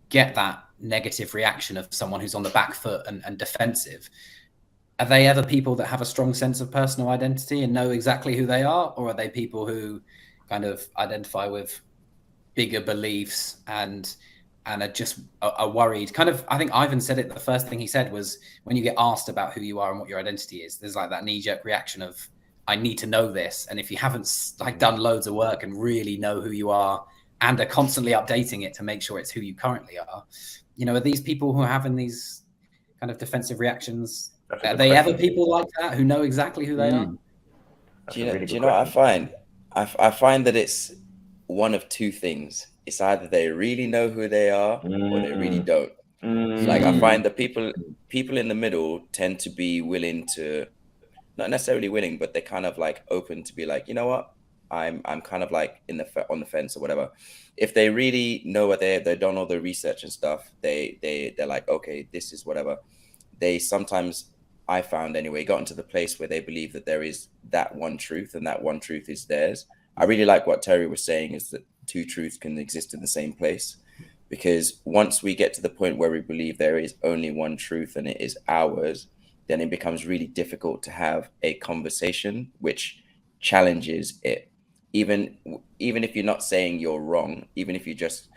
get that negative reaction of someone who's on the back foot and defensive, are they ever people that have a strong sense of personal identity and know exactly who they are? Or are they people who kind of identify with bigger beliefs and are just worried? Kind of, I think Ivan said it, the first thing he said was when you get asked about who you are and what your identity is, there's like that knee-jerk reaction of, I need to know this. And if you haven't like done loads of work and really know who you are and are constantly updating it to make sure it's who you currently are, you know, are these people who are having these kind of defensive reactions? Are they ever people like that who know exactly who they are? Do you know what I find? I find that it's one of two things. It's either they really know who they are or they really don't. Like I find that people in the middle tend to be willing to, not necessarily willing, but they're kind of like open to be like, you know what, I'm kind of like on the fence or whatever. If they really know what they've done all the research and stuff, they're like, okay, this is whatever. They sometimes, I found anyway, got into the place where they believe that there is that one truth and that one truth is theirs. I really like what Terry was saying, is that two truths can exist in the same place. Because once we get to the point where we believe there is only one truth and it is ours, then it becomes really difficult to have a conversation which challenges it. Even if you're not saying you're wrong, even if you're just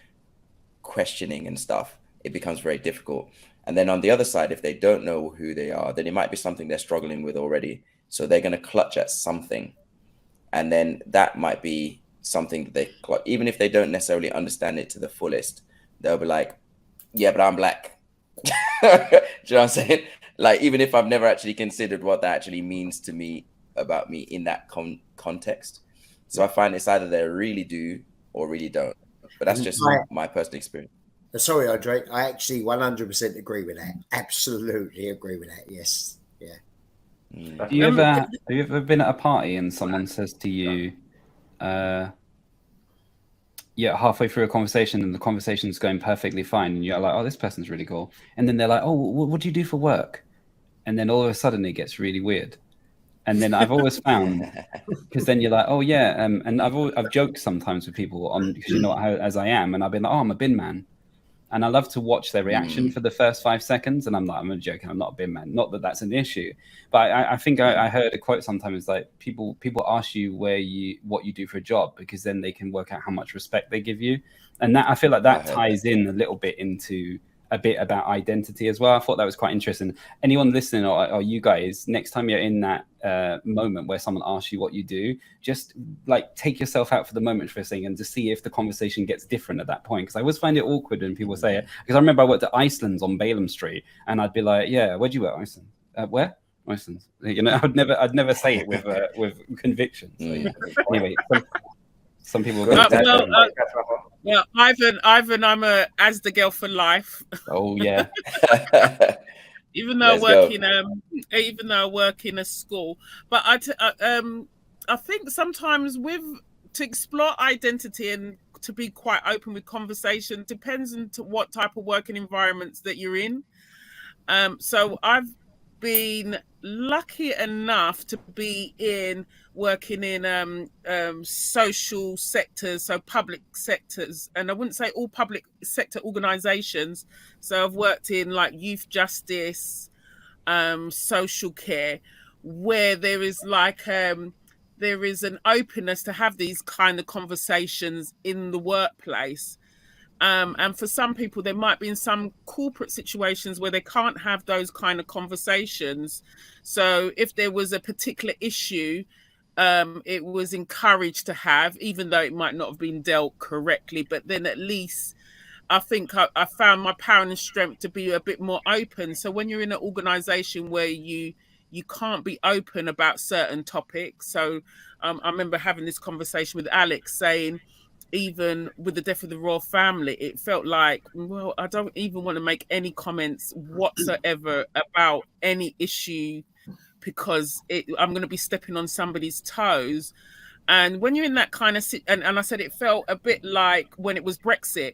questioning and stuff, it becomes very difficult. And then on the other side, if they don't know who they are, then it might be something they're struggling with already. So they're going to clutch at something. And then that might be something that they clutch, even if they don't necessarily understand it to the fullest. They'll be like, yeah, but I'm black. Do you know what I'm saying? Like, even if I've never actually considered what that actually means to me, about me in that context. So I find it's either they really do or really don't. But that's just my personal experience. Sorry, Andre. I actually 100% agree with that. Absolutely agree with that. Yes. Yeah. Have you ever been at a party and someone says to you, halfway through a conversation and the conversation's going perfectly fine and you're like, oh, this person's really cool. And then they're like, oh, what do you do for work? And then all of a sudden it gets really weird. And then I've always found, because then you're like, oh yeah. And I've joked sometimes with people because you know how, as I am. And I've been like, oh, I'm a bin man. And I love to watch their reaction for the first 5 seconds. And I'm like, I'm joking. I'm not a bin man. Not that that's an issue. But I think I heard a quote sometimes like people ask you what you do for a job, because then they can work out how much respect they give you. And that, I feel like that ties in a little bit into a bit about identity as well. I thought that was quite interesting. Anyone listening or you guys, next time you're in that moment where someone asks you what you do, just like take yourself out for the moment for a second to see if the conversation gets different at that point. Because I always find it awkward when people say it. Because I remember I worked at Iceland's on Balaam Street, and I'd be like, "Yeah, where'd you work, Iceland? Where? Iceland?" You know, I'd never say it with conviction. So, yeah. Anyway, some people. Yeah, Ivan, I'm a Asda girl for life. Oh yeah. Even though I work in a school, but I think sometimes to explore identity and to be quite open with conversation depends on what type of working environments that you're in. So I've been lucky enough to be working in social sectors, so public sectors, and I wouldn't say all public sector organizations. So I've worked in like youth justice, social care, where there is an openness to have these kind of conversations in the workplace. And for some people, there might be in some corporate situations where they can't have those kind of conversations. So if there was a particular issue, it was encouraged to have, even though it might not have been dealt correctly. But then at least I think I found my power and strength to be a bit more open. So when you're in an organization where you can't be open about certain topics. So I remember having this conversation with Alex saying, even with the death of the royal family, it felt like, well, I don't even want to make any comments whatsoever about any issue because I'm going to be stepping on somebody's toes. And when you're in that kind of, and I said it felt a bit like when it was Brexit,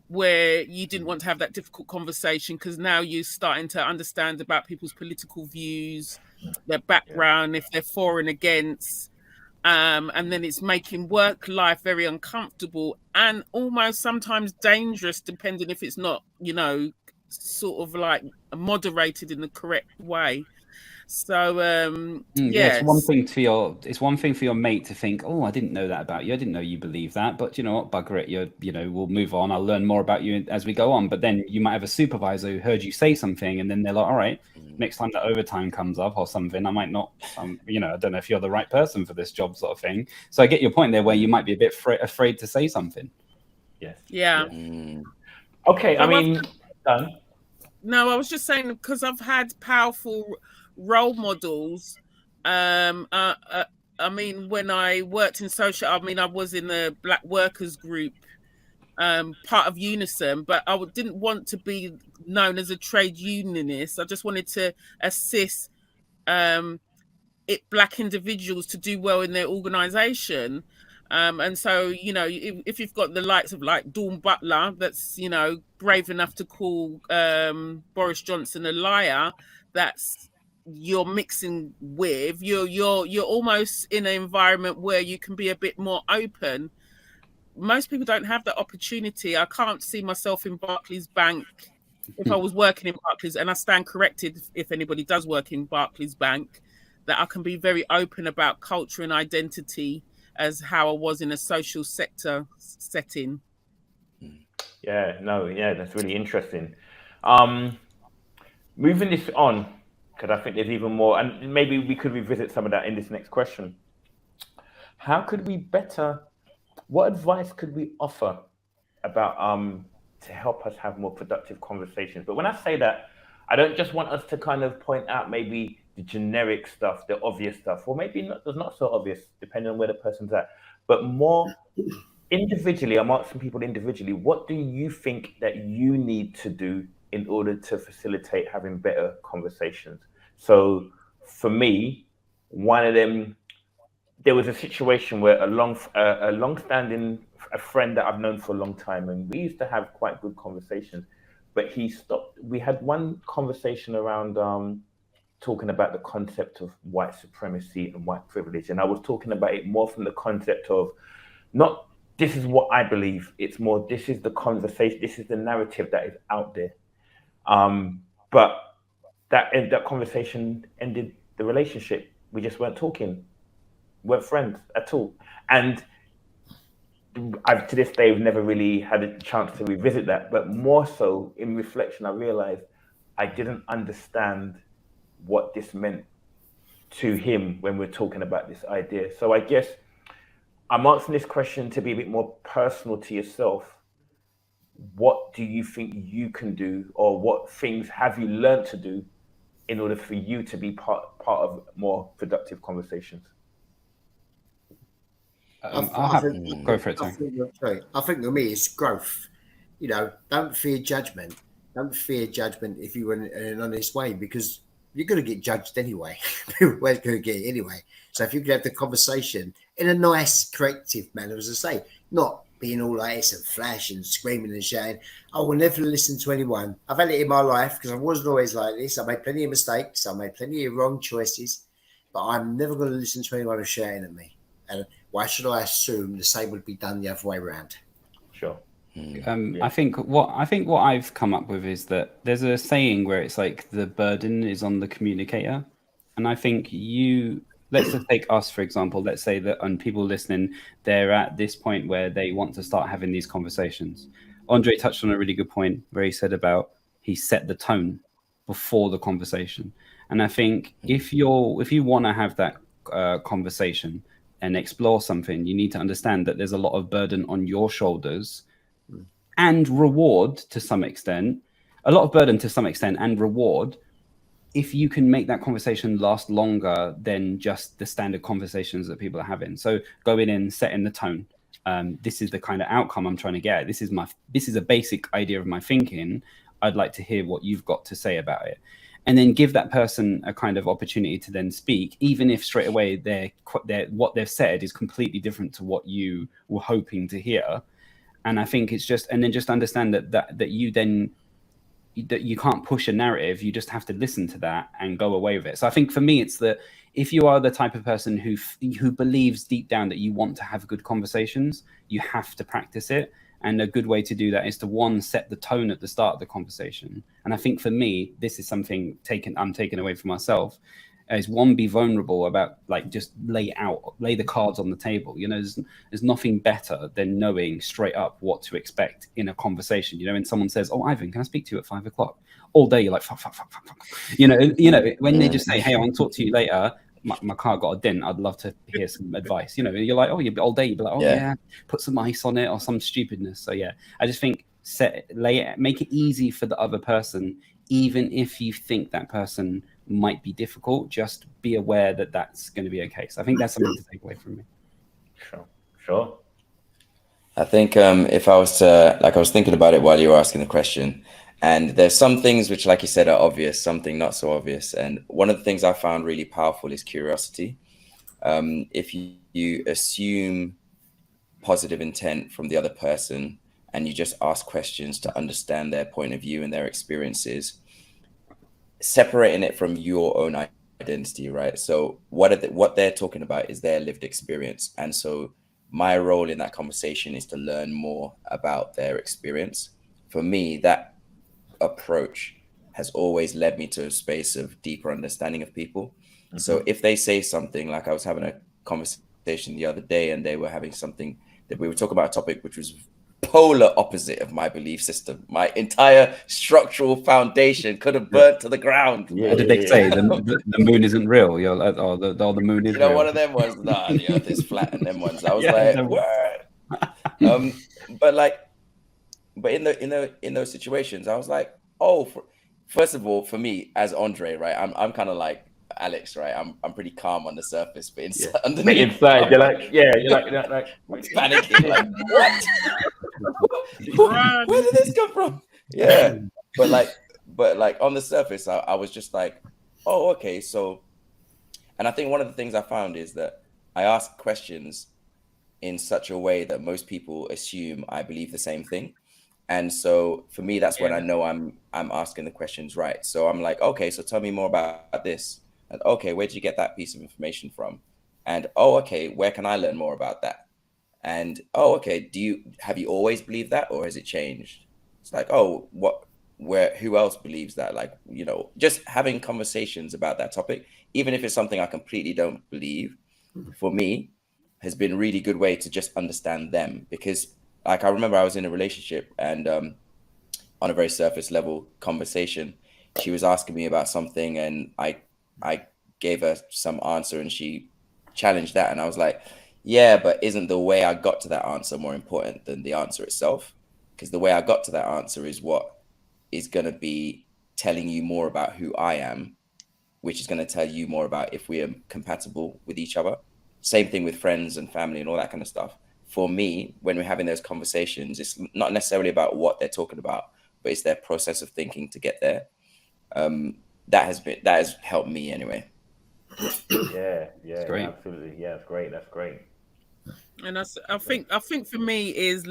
where you didn't want to have that difficult conversation because now you're starting to understand about people's political views, their background, if they're for and against. And then it's making work life very uncomfortable and almost sometimes dangerous, depending if it's not, sort of like moderated in the correct way. So it's one thing for your mate to think, oh, I didn't know that about you. I didn't know you believe that. But you know what, bugger it. We'll move on. I'll learn more about you as we go on. But then you might have a supervisor who heard you say something, and then they're like, all right, next time that overtime comes up or something, I might not, I don't know if you're the right person for this job, sort of thing. So I get your point there, where you might be a bit afraid to say something. Yes. Yeah. Okay. I mean, no, I was just saying, because I've had powerful role models. I mean, when I worked in social, I was in the Black Workers Group, part of Unison, but I didn't want to be known as a trade unionist. I just wanted to assist Black individuals to do well in their organisation. And so, if you've got the likes of like Dawn Butler, that's, brave enough to call Boris Johnson a liar, that's you're mixing with, you're almost in an environment where you can be a bit more open. Most people don't have that opportunity. I can't see myself in Barclays Bank if I was working in Barclays, and I stand corrected if anybody does work in Barclays Bank, that I can be very open about culture and identity as how I was in a social sector setting. Yeah, that's really interesting. Moving this on, because I think there's even more, and maybe we could revisit some of that in this next question. What advice could we offer about to help us have more productive conversations? But when I say that, I don't just want us to kind of point out maybe the generic stuff, the obvious stuff, or maybe not so obvious, depending on where the person's at, but more individually. I'm asking people individually, what do you think that you need to do in order to facilitate having better conversations? So for me, one of them, there was a situation where a long-standing friend that I've known for a long time, and we used to have quite good conversations, but he stopped. We had one conversation around talking about the concept of white supremacy and white privilege, and I was talking about it more from the concept of not this is what I believe. It's more this is the conversation, this is the narrative that is out there. But that conversation ended the relationship. We just weren't talking. Weren't friends at all. And I've to this day we've never really had a chance to revisit that. But more so in reflection, I realized I didn't understand what this meant to him when we're talking about this idea. So I guess I'm asking this question to be a bit more personal to yourself. What do you think you can do, or what things have you learned to do in order for you to be part of more productive conversations? Go for it, Tom. I think for me it's growth. Don't fear judgment. Don't fear judgment if you were in an honest way, because you're going to get judged anyway. We're going to get it anyway. So if you could have the conversation in a nice, corrective manner, as I say, not being all like this and flash and screaming and shouting. I will never listen to anyone. I've had it in my life because I wasn't always like this. I made plenty of mistakes. I made plenty of wrong choices, but I'm never going to listen to anyone who's shouting at me. And why should I assume the same would be done the other way around? Sure. I think what I've come up with is that there's a saying where it's like the burden is on the communicator, and I think let's just take us for example. Let's say that on people listening, they're at this point where they want to start having these conversations. Andre touched on a really good point where he said about he set the tone before the conversation, and I think if you want to have that conversation and explore something, you need to understand that there's a lot of burden on your shoulders. And reward to some extent, a lot of burden to some extent, and reward if you can make that conversation last longer than just the standard conversations that people are having. So going in, setting the tone. This is the kind of outcome I'm trying to get. This is a basic idea of my thinking. I'd like to hear what you've got to say about it, and then give that person a kind of opportunity to then speak, even if straight away what they've said is completely different to what you were hoping to hear. And I think it's just, and then just understand that you can't push a narrative. You just have to listen to that and go away with it. So I think for me, it's that if you are the type of person who believes deep down that you want to have good conversations, you have to practice it. And a good way to do that is to set the tone at the start of the conversation. And I think for me, this is something I'm taking away from myself. is one, be vulnerable about, like, just lay the cards on the table. You know, there's nothing better than knowing straight up what to expect in a conversation. You know, when someone says, "Oh, Ivan, can I speak to you at 5 o'clock?" All day you're like, fuck. You know, when they just say, "Hey, I want to talk to you later. My car got a dent. I'd love to hear some advice." You know, you're like, "Oh, you'll be all day." You'll be like, "Oh yeah, put some ice on it," or some stupidness. So yeah, I just think make it easy for the other person, even if you think that person might be difficult. Just be aware that that's going to be okay. So I think that's something to take away from me. Sure. I think if I was to, like, I was thinking about it while you were asking the question, and there's some things which, like you said, are obvious, something not so obvious. And one of the things I found really powerful is curiosity. If you assume positive intent from the other person and you just ask questions to understand their point of view and their experiences, separating it from your own identity, right? So what they're talking about is their lived experience. And so my role in that conversation is to learn more about their experience. For me, that approach has always led me to a space of deeper understanding of people. Mm-hmm. So if they say something, like I was having a conversation the other day and they were having something that we were talking about, a topic which was polar opposite of my belief system. My entire structural foundation could have burnt to the ground. What did they say? The moon isn't real. You're like, oh, the moon is real. One of them ones, the earth is flat, and them ones. I was what? But in those situations, I was like, first of all, for me as Andre, right, I'm kind of like Alex, right? I'm pretty calm on the surface, but underneath, you're like panicking, like, what? Where did this come from? Yeah, but like on the surface, I was just like, oh, okay. So, and I think one of the things I found is that I ask questions in such a way that most people assume I believe the same thing. And so for me, that's when I know I'm asking the questions right. So I'm like, okay, so tell me more about this. And okay, where did you get that piece of information from? And okay, where can I learn more about that? And okay, have you always believed that, or has it changed? It's like, who else believes that? Like, just having conversations about that topic, even if it's something I completely don't believe, for me, has been a really good way to just understand them. Because, like, I remember I was in a relationship, and on a very surface level conversation, she was asking me about something, and I gave her some answer, and she challenged that, and I was like, yeah, but isn't the way I got to that answer more important than the answer itself? Because the way I got to that answer is what is going to be telling you more about who I am, which is going to tell you more about if we are compatible with each other. Same thing with friends and family and all that kind of stuff. For me, when we're having those conversations, it's not necessarily about what they're talking about, but it's their process of thinking to get there. That has helped me anyway. Yeah, absolutely. Yeah, that's great. And I think for me is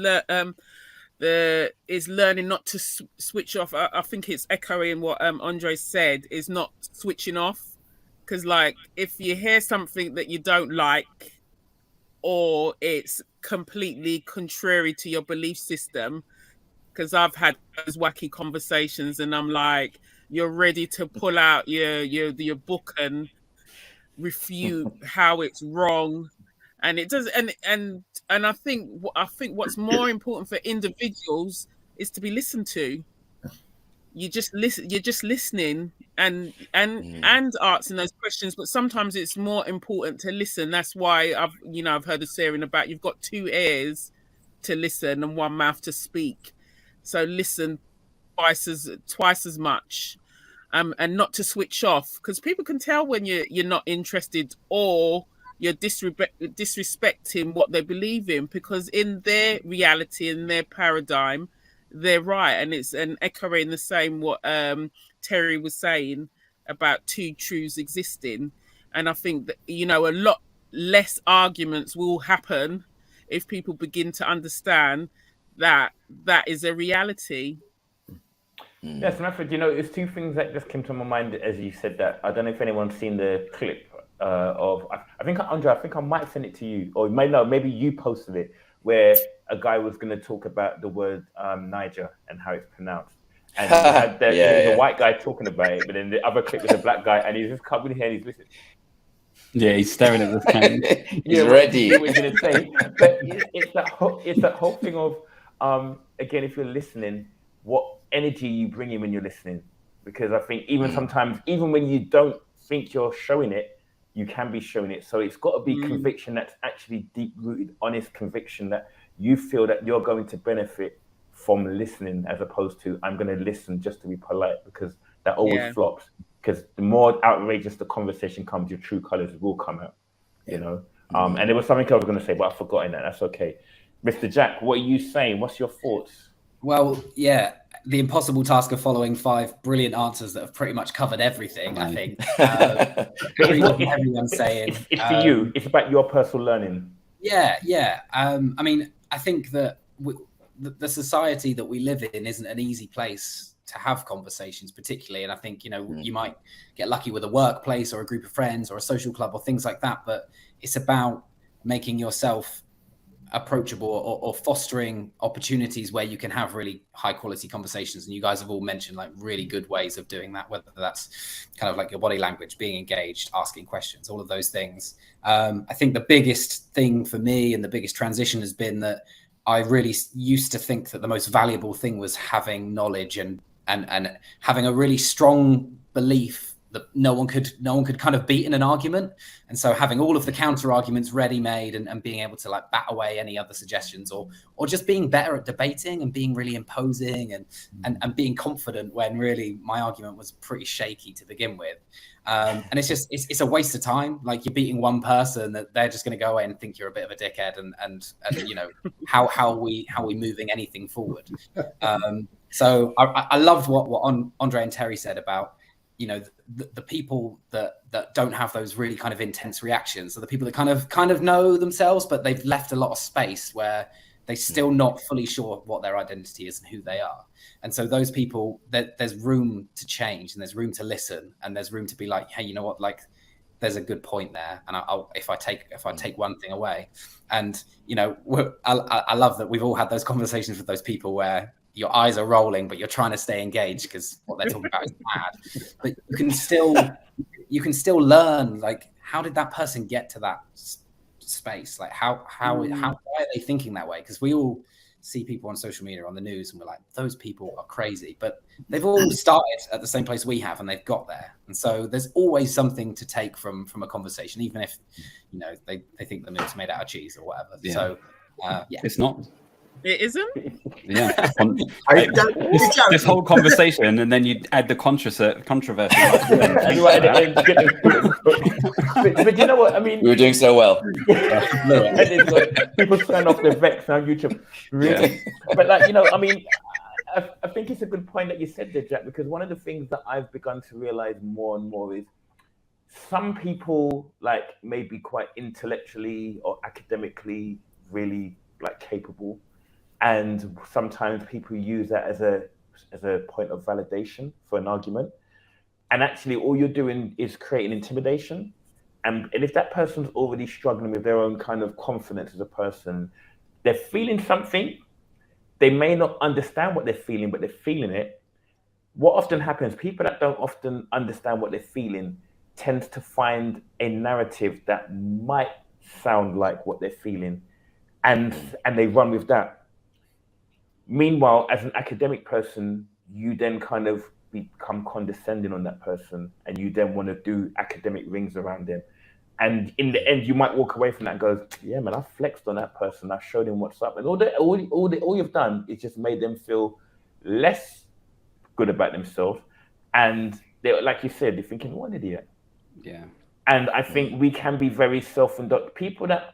learning not to switch off. I think it's echoing what Andre said, is not switching off. Because, like, if you hear something that you don't like, or it's completely contrary to your belief system, because I've had those wacky conversations, and I'm like, you're ready to pull out your book and refute how it's wrong, and it does. And I think what's more important for individuals is to be listened to. You're just listening and answering those questions, but sometimes it's more important to listen. That's why I've heard the saying about you've got 2 ears to listen and 1 mouth to speak. So listen twice as much, and not to switch off, because people can tell when you're not interested, or you're disrespecting what they believe in, because in their reality, in their paradigm, they're right. And it's echoing the same what Terry was saying about 2 truths existing. And I think that a lot less arguments will happen if people begin to understand that is a reality. Yes, Manfred, it's 2 things that just came to my mind as you said that. I don't know if anyone's seen the clip of, I think, Andre, I might send it to you, or maybe you posted it, where a guy was going to talk about the word Niger and how it's pronounced. And you had the white guy talking about it, but then the other clip was a black guy, and he's just covering here and he's listening. Yeah, he's staring at this camera. He's ready. What we're gonna say, but it's that whole thing of again, if you're listening, what energy you bring in when you're listening, because I think even sometimes, even when you don't think you're showing it, you can be showing it. So it's got to be conviction that's actually deep-rooted, honest conviction that you feel that you're going to benefit from listening, as opposed to I'm going to listen just to be polite, because that always flops. Because the more outrageous the conversation comes, your true colors will come out, you know. And there was something I was going to say, but I've forgotten that. That's okay. Mr. Jack, what are you saying? What's your thoughts? Well, yeah, the impossible task of following 5 brilliant answers that have pretty much covered everything, I think. Everyone's saying. It's for you. It's about your personal learning. Yeah. I mean, I think that the society that we live in isn't an easy place to have conversations, particularly. And I think, you know, you might get lucky with a workplace or a group of friends or a social club or things like that, but it's about making yourself approachable or fostering opportunities where you can have really high quality conversations. And you guys have all mentioned like really good ways of doing that, whether that's kind of like your body language, being engaged, asking questions, all of those things. I think the biggest thing for me and the biggest transition has been that I really used to think that the most valuable thing was having knowledge and having a really strong belief that no one could kind of beat in an argument. And so having all of the counter arguments ready made and being able to like bat away any other suggestions, or just being better at debating and being really imposing and being confident when really my argument was pretty shaky to begin with. And it's a waste of time. Like, you're beating one person that they're just going to go away and think you're a bit of a dickhead, and you know, how are we moving anything forward? So I loved what Andre and Terry said about, you know, the people that don't have those really kind of intense reactions are the people that kind of know themselves, but they've left a lot of space where they're still not fully sure what their identity is and who they are. And so those people, there's room to change, and there's room to listen, and there's room to be like, hey, you know what, like, there's a good point there, and if I take one thing away. And you know, I love that we've all had those conversations with those people where your eyes are rolling, but you're trying to stay engaged because what they're talking about is mad. But you can still learn, like, how did that person get to that space? Like, why are they thinking that way? Because we all see people on social media, on the news, and we're like, those people are crazy, but they've all started at the same place we have, and they've got there. And so there's always something to take from a conversation, even if, you know, they think the milk's made out of cheese or whatever. Yeah. So it's not. It isn't. Yeah. This whole conversation, and then you add the controversy. But you know what I mean? We were doing so well. People turn off their Vex on YouTube. Really? Yeah. But like, you know, I mean, I think it's a good point that you said there, Jack, because one of the things that I've begun to realize more and more is some people, like, may be quite intellectually or academically really like capable. And sometimes people use that as a point of validation for an argument. And actually all you're doing is creating intimidation. And if that person's already struggling with their own kind of confidence as a person, they're feeling something. They may not understand what they're feeling, but they're feeling it. What often happens, people that don't often understand what they're feeling tend to find a narrative that might sound like what they're feeling. And they run with that. Meanwhile, as an academic person, you then kind of become condescending on that person, and you then want to do academic rings around them. And in the end, you might walk away from that and go, yeah, man, I flexed on that person. I showed him what's up. And all you've done is just made them feel less good about themselves. And they, like you said, they're thinking, what an idiot. Yeah. And I think we can be very self-indulgent. People that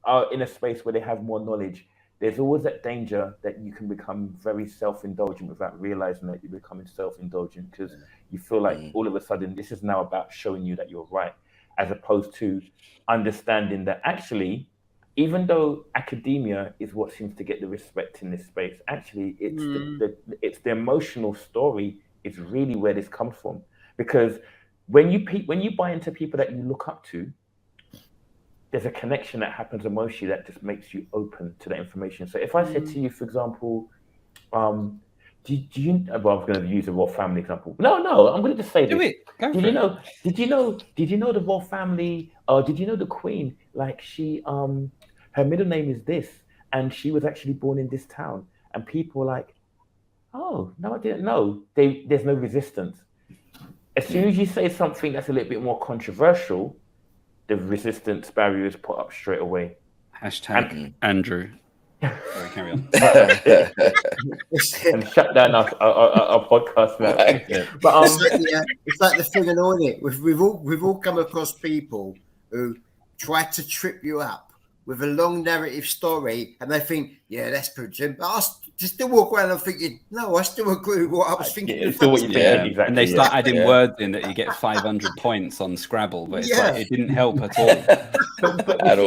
are in a space where they have more knowledge, there's always that danger that you can become very self-indulgent without realizing that you're becoming self-indulgent, because you feel like all of a sudden this is now about showing you that you're right, as opposed to understanding that actually, even though academia is what seems to get the respect in this space, actually it's the emotional story is really where this comes from. Because when you buy into people that you look up to, there's a connection that happens emotionally that just makes you open to that information. So if I said to you, for example, Do you? Well, I'm going to use the royal family example. No, I'm going to just say this. Did you know the royal family? Did you know the Queen? Like she, her middle name is this, and she was actually born in this town. And people were like, "Oh, no, I didn't know." There's no resistance. As soon as you say something that's a little bit more controversial, the resistance barrier is put up straight away. Hashtag Andrew. Sorry, carry on. And shut down our podcast now. But it's like the thing, isn't it? We've all come across people who try to trip you up with a long narrative story, and they think, yeah, that's pretty. But I just still walk around and thinking, no, I still agree with what I was thinking. It's still what you're thinking, exactly. And they start adding words in that you get 500 points on Scrabble, but it's like it didn't help at all.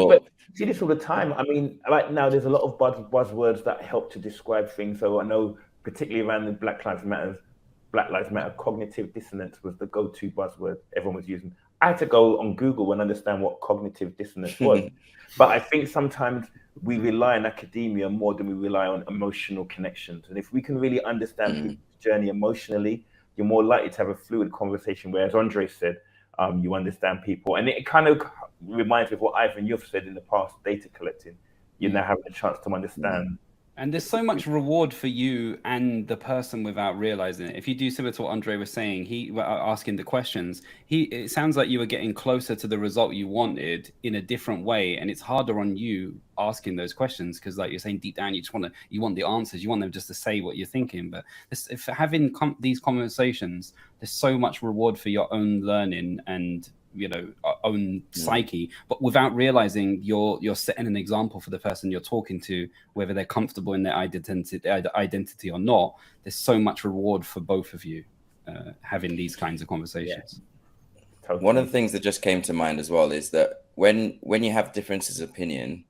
But see this all the time. I mean, right now there's a lot of buzzwords that help to describe things. So I know, particularly around the Black Lives Matter, cognitive dissonance was the go-to buzzword everyone was using. I had to go on Google and understand what cognitive dissonance was. But I think sometimes we rely on academia more than we rely on emotional connections. And if we can really understand people's journey emotionally, you're more likely to have a fluid conversation. Where, as Andre said, you understand people. And it kind of reminds me of what Ivan, you've said in the past, data collecting. You now have a chance to understand. And there's so much reward for you and the person without realizing it. If you do similar to what Andre was saying, asking the questions, it sounds like you were getting closer to the result you wanted in a different way. And it's harder on you asking those questions because, like you're saying, deep down, you want the answers. You want them just to say what you're thinking. But if having these conversations, there's so much reward for your own learning and own psyche, but without realizing you're setting an example for the person you're talking to, whether they're comfortable in their identity or not. There's so much reward for both of you having these kinds of conversations. One of the things that just came to mind as well is that when you have differences of opinion,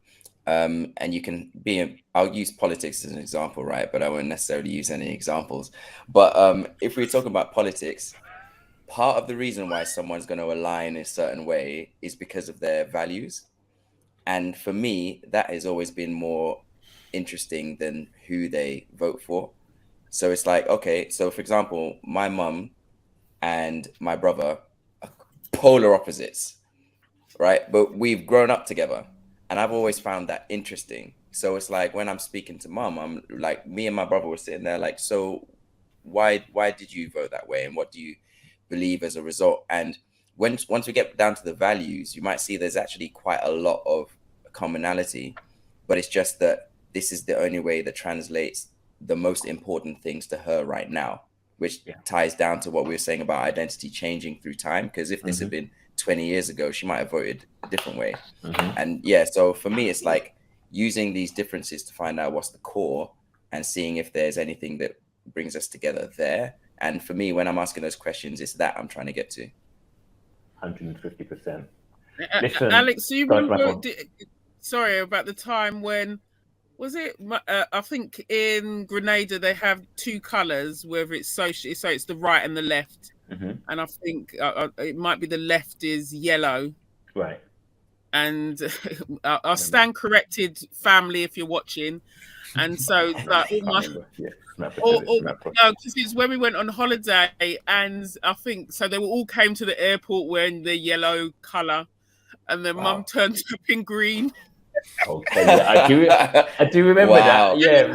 and you can I'll use politics as an example, right? But I won't necessarily use any examples. But if we're talking about politics, part of the reason why someone's going to align in a certain way is because of their values. And for me, that has always been more interesting than who they vote for. So it's like, okay, so for example, my mum and my brother are polar opposites, right? But we've grown up together and I've always found that interesting. So it's like when I'm speaking to mum, I'm like, me and my brother were sitting there like, so why did you vote that way? And what do you believe as a result? And once we get down to the values, you might see there's actually quite a lot of commonality, but it's just that this is the only way that translates the most important things to her right now, which ties down to what we were saying about identity changing through time. Because if this had been 20 years ago, she might have voted a different way. And so for me, it's like using these differences to find out what's the core and seeing if there's anything that brings us together there. And for me, when I'm asking those questions, it's that I'm trying to get to. 150%. Listen, Alex, you remember? Sorry, about the time when was it? I think in Grenada they have two colours, whether it's social, so it's the right and the left. And I think it might be the left is yellow. Right. And I'll stand corrected, family, if you're watching. And so like all my no, because it's when we went on holiday, and I think so they all came to the airport wearing the yellow colour, and then mum turned up in green. Okay, I do remember that. Yeah,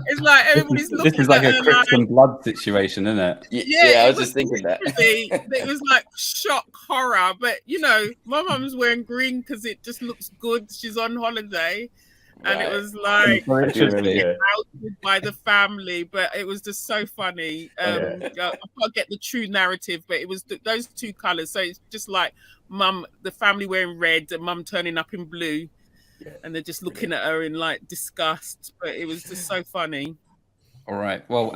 it's like everybody's looking. This is like a Crips and Blood situation, isn't it? Yeah, I was just thinking that. It was like shock horror, but my mum's wearing green because it just looks good. She's on holiday. And it was like by the family, but it was just so funny. I can't get the true narrative, but it was those two colours. So it's just like mum, the family wearing red, and mum turning up in blue, and they're just looking at her in like disgust. But it was just so funny. All right. Well,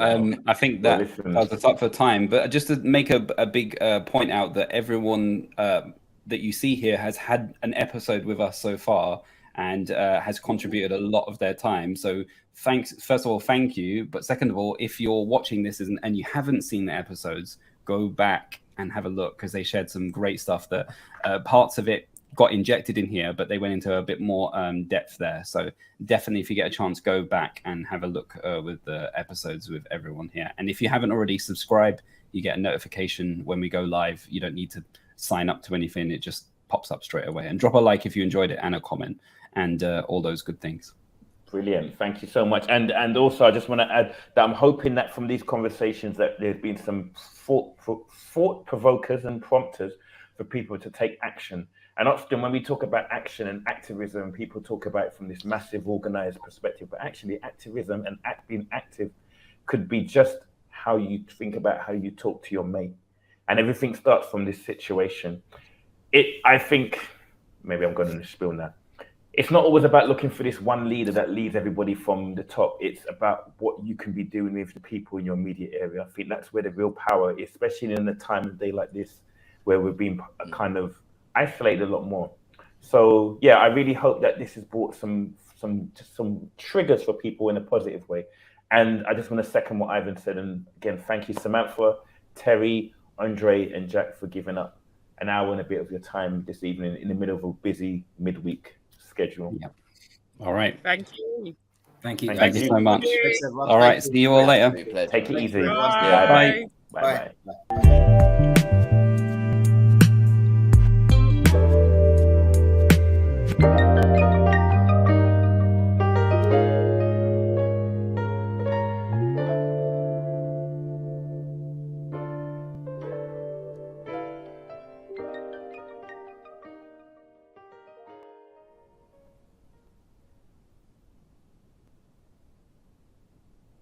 I think that was up for time, but just to make a big point out that everyone that you see here has had an episode with us so far. And has contributed a lot of their time. So thanks. First of all, thank you. But second of all, if you're watching this and you haven't seen the episodes, go back and have a look because they shared some great stuff that parts of it got injected in here, but they went into a bit more depth there. So definitely, if you get a chance, go back and have a look with the episodes with everyone here. And if you haven't already subscribed, you get a notification when we go live. You don't need to sign up to anything. It just pops up straight away. And drop a like if you enjoyed it and a comment and all those good things. Brilliant. Thank you so much. And also, I just want to add that I'm hoping that from these conversations that there's been some thought provokers and prompters for people to take action. And often when we talk about action and activism, people talk about it from this massive organized perspective. But actually, activism and being active could be just how you think about how you talk to your mate. And everything starts from this situation. I think, maybe I'm going to spill now. It's not always about looking for this one leader that leads everybody from the top. It's about what you can be doing with the people in your immediate area. I think that's where the real power is, especially in a time of day like this, where we're being kind of isolated a lot more. So yeah, I really hope that this has brought some triggers for people in a positive way. And I just want to second what Ivan said. And again, thank you, Samantha, Terry, Andre, and Jack for giving up an hour and a bit of your time this evening in the middle of a busy midweek schedule. Yeah. All right. Thank you. Thank you so much. Thanks, everyone. All right. See you all later. Take it easy. Bye. Bye. Bye.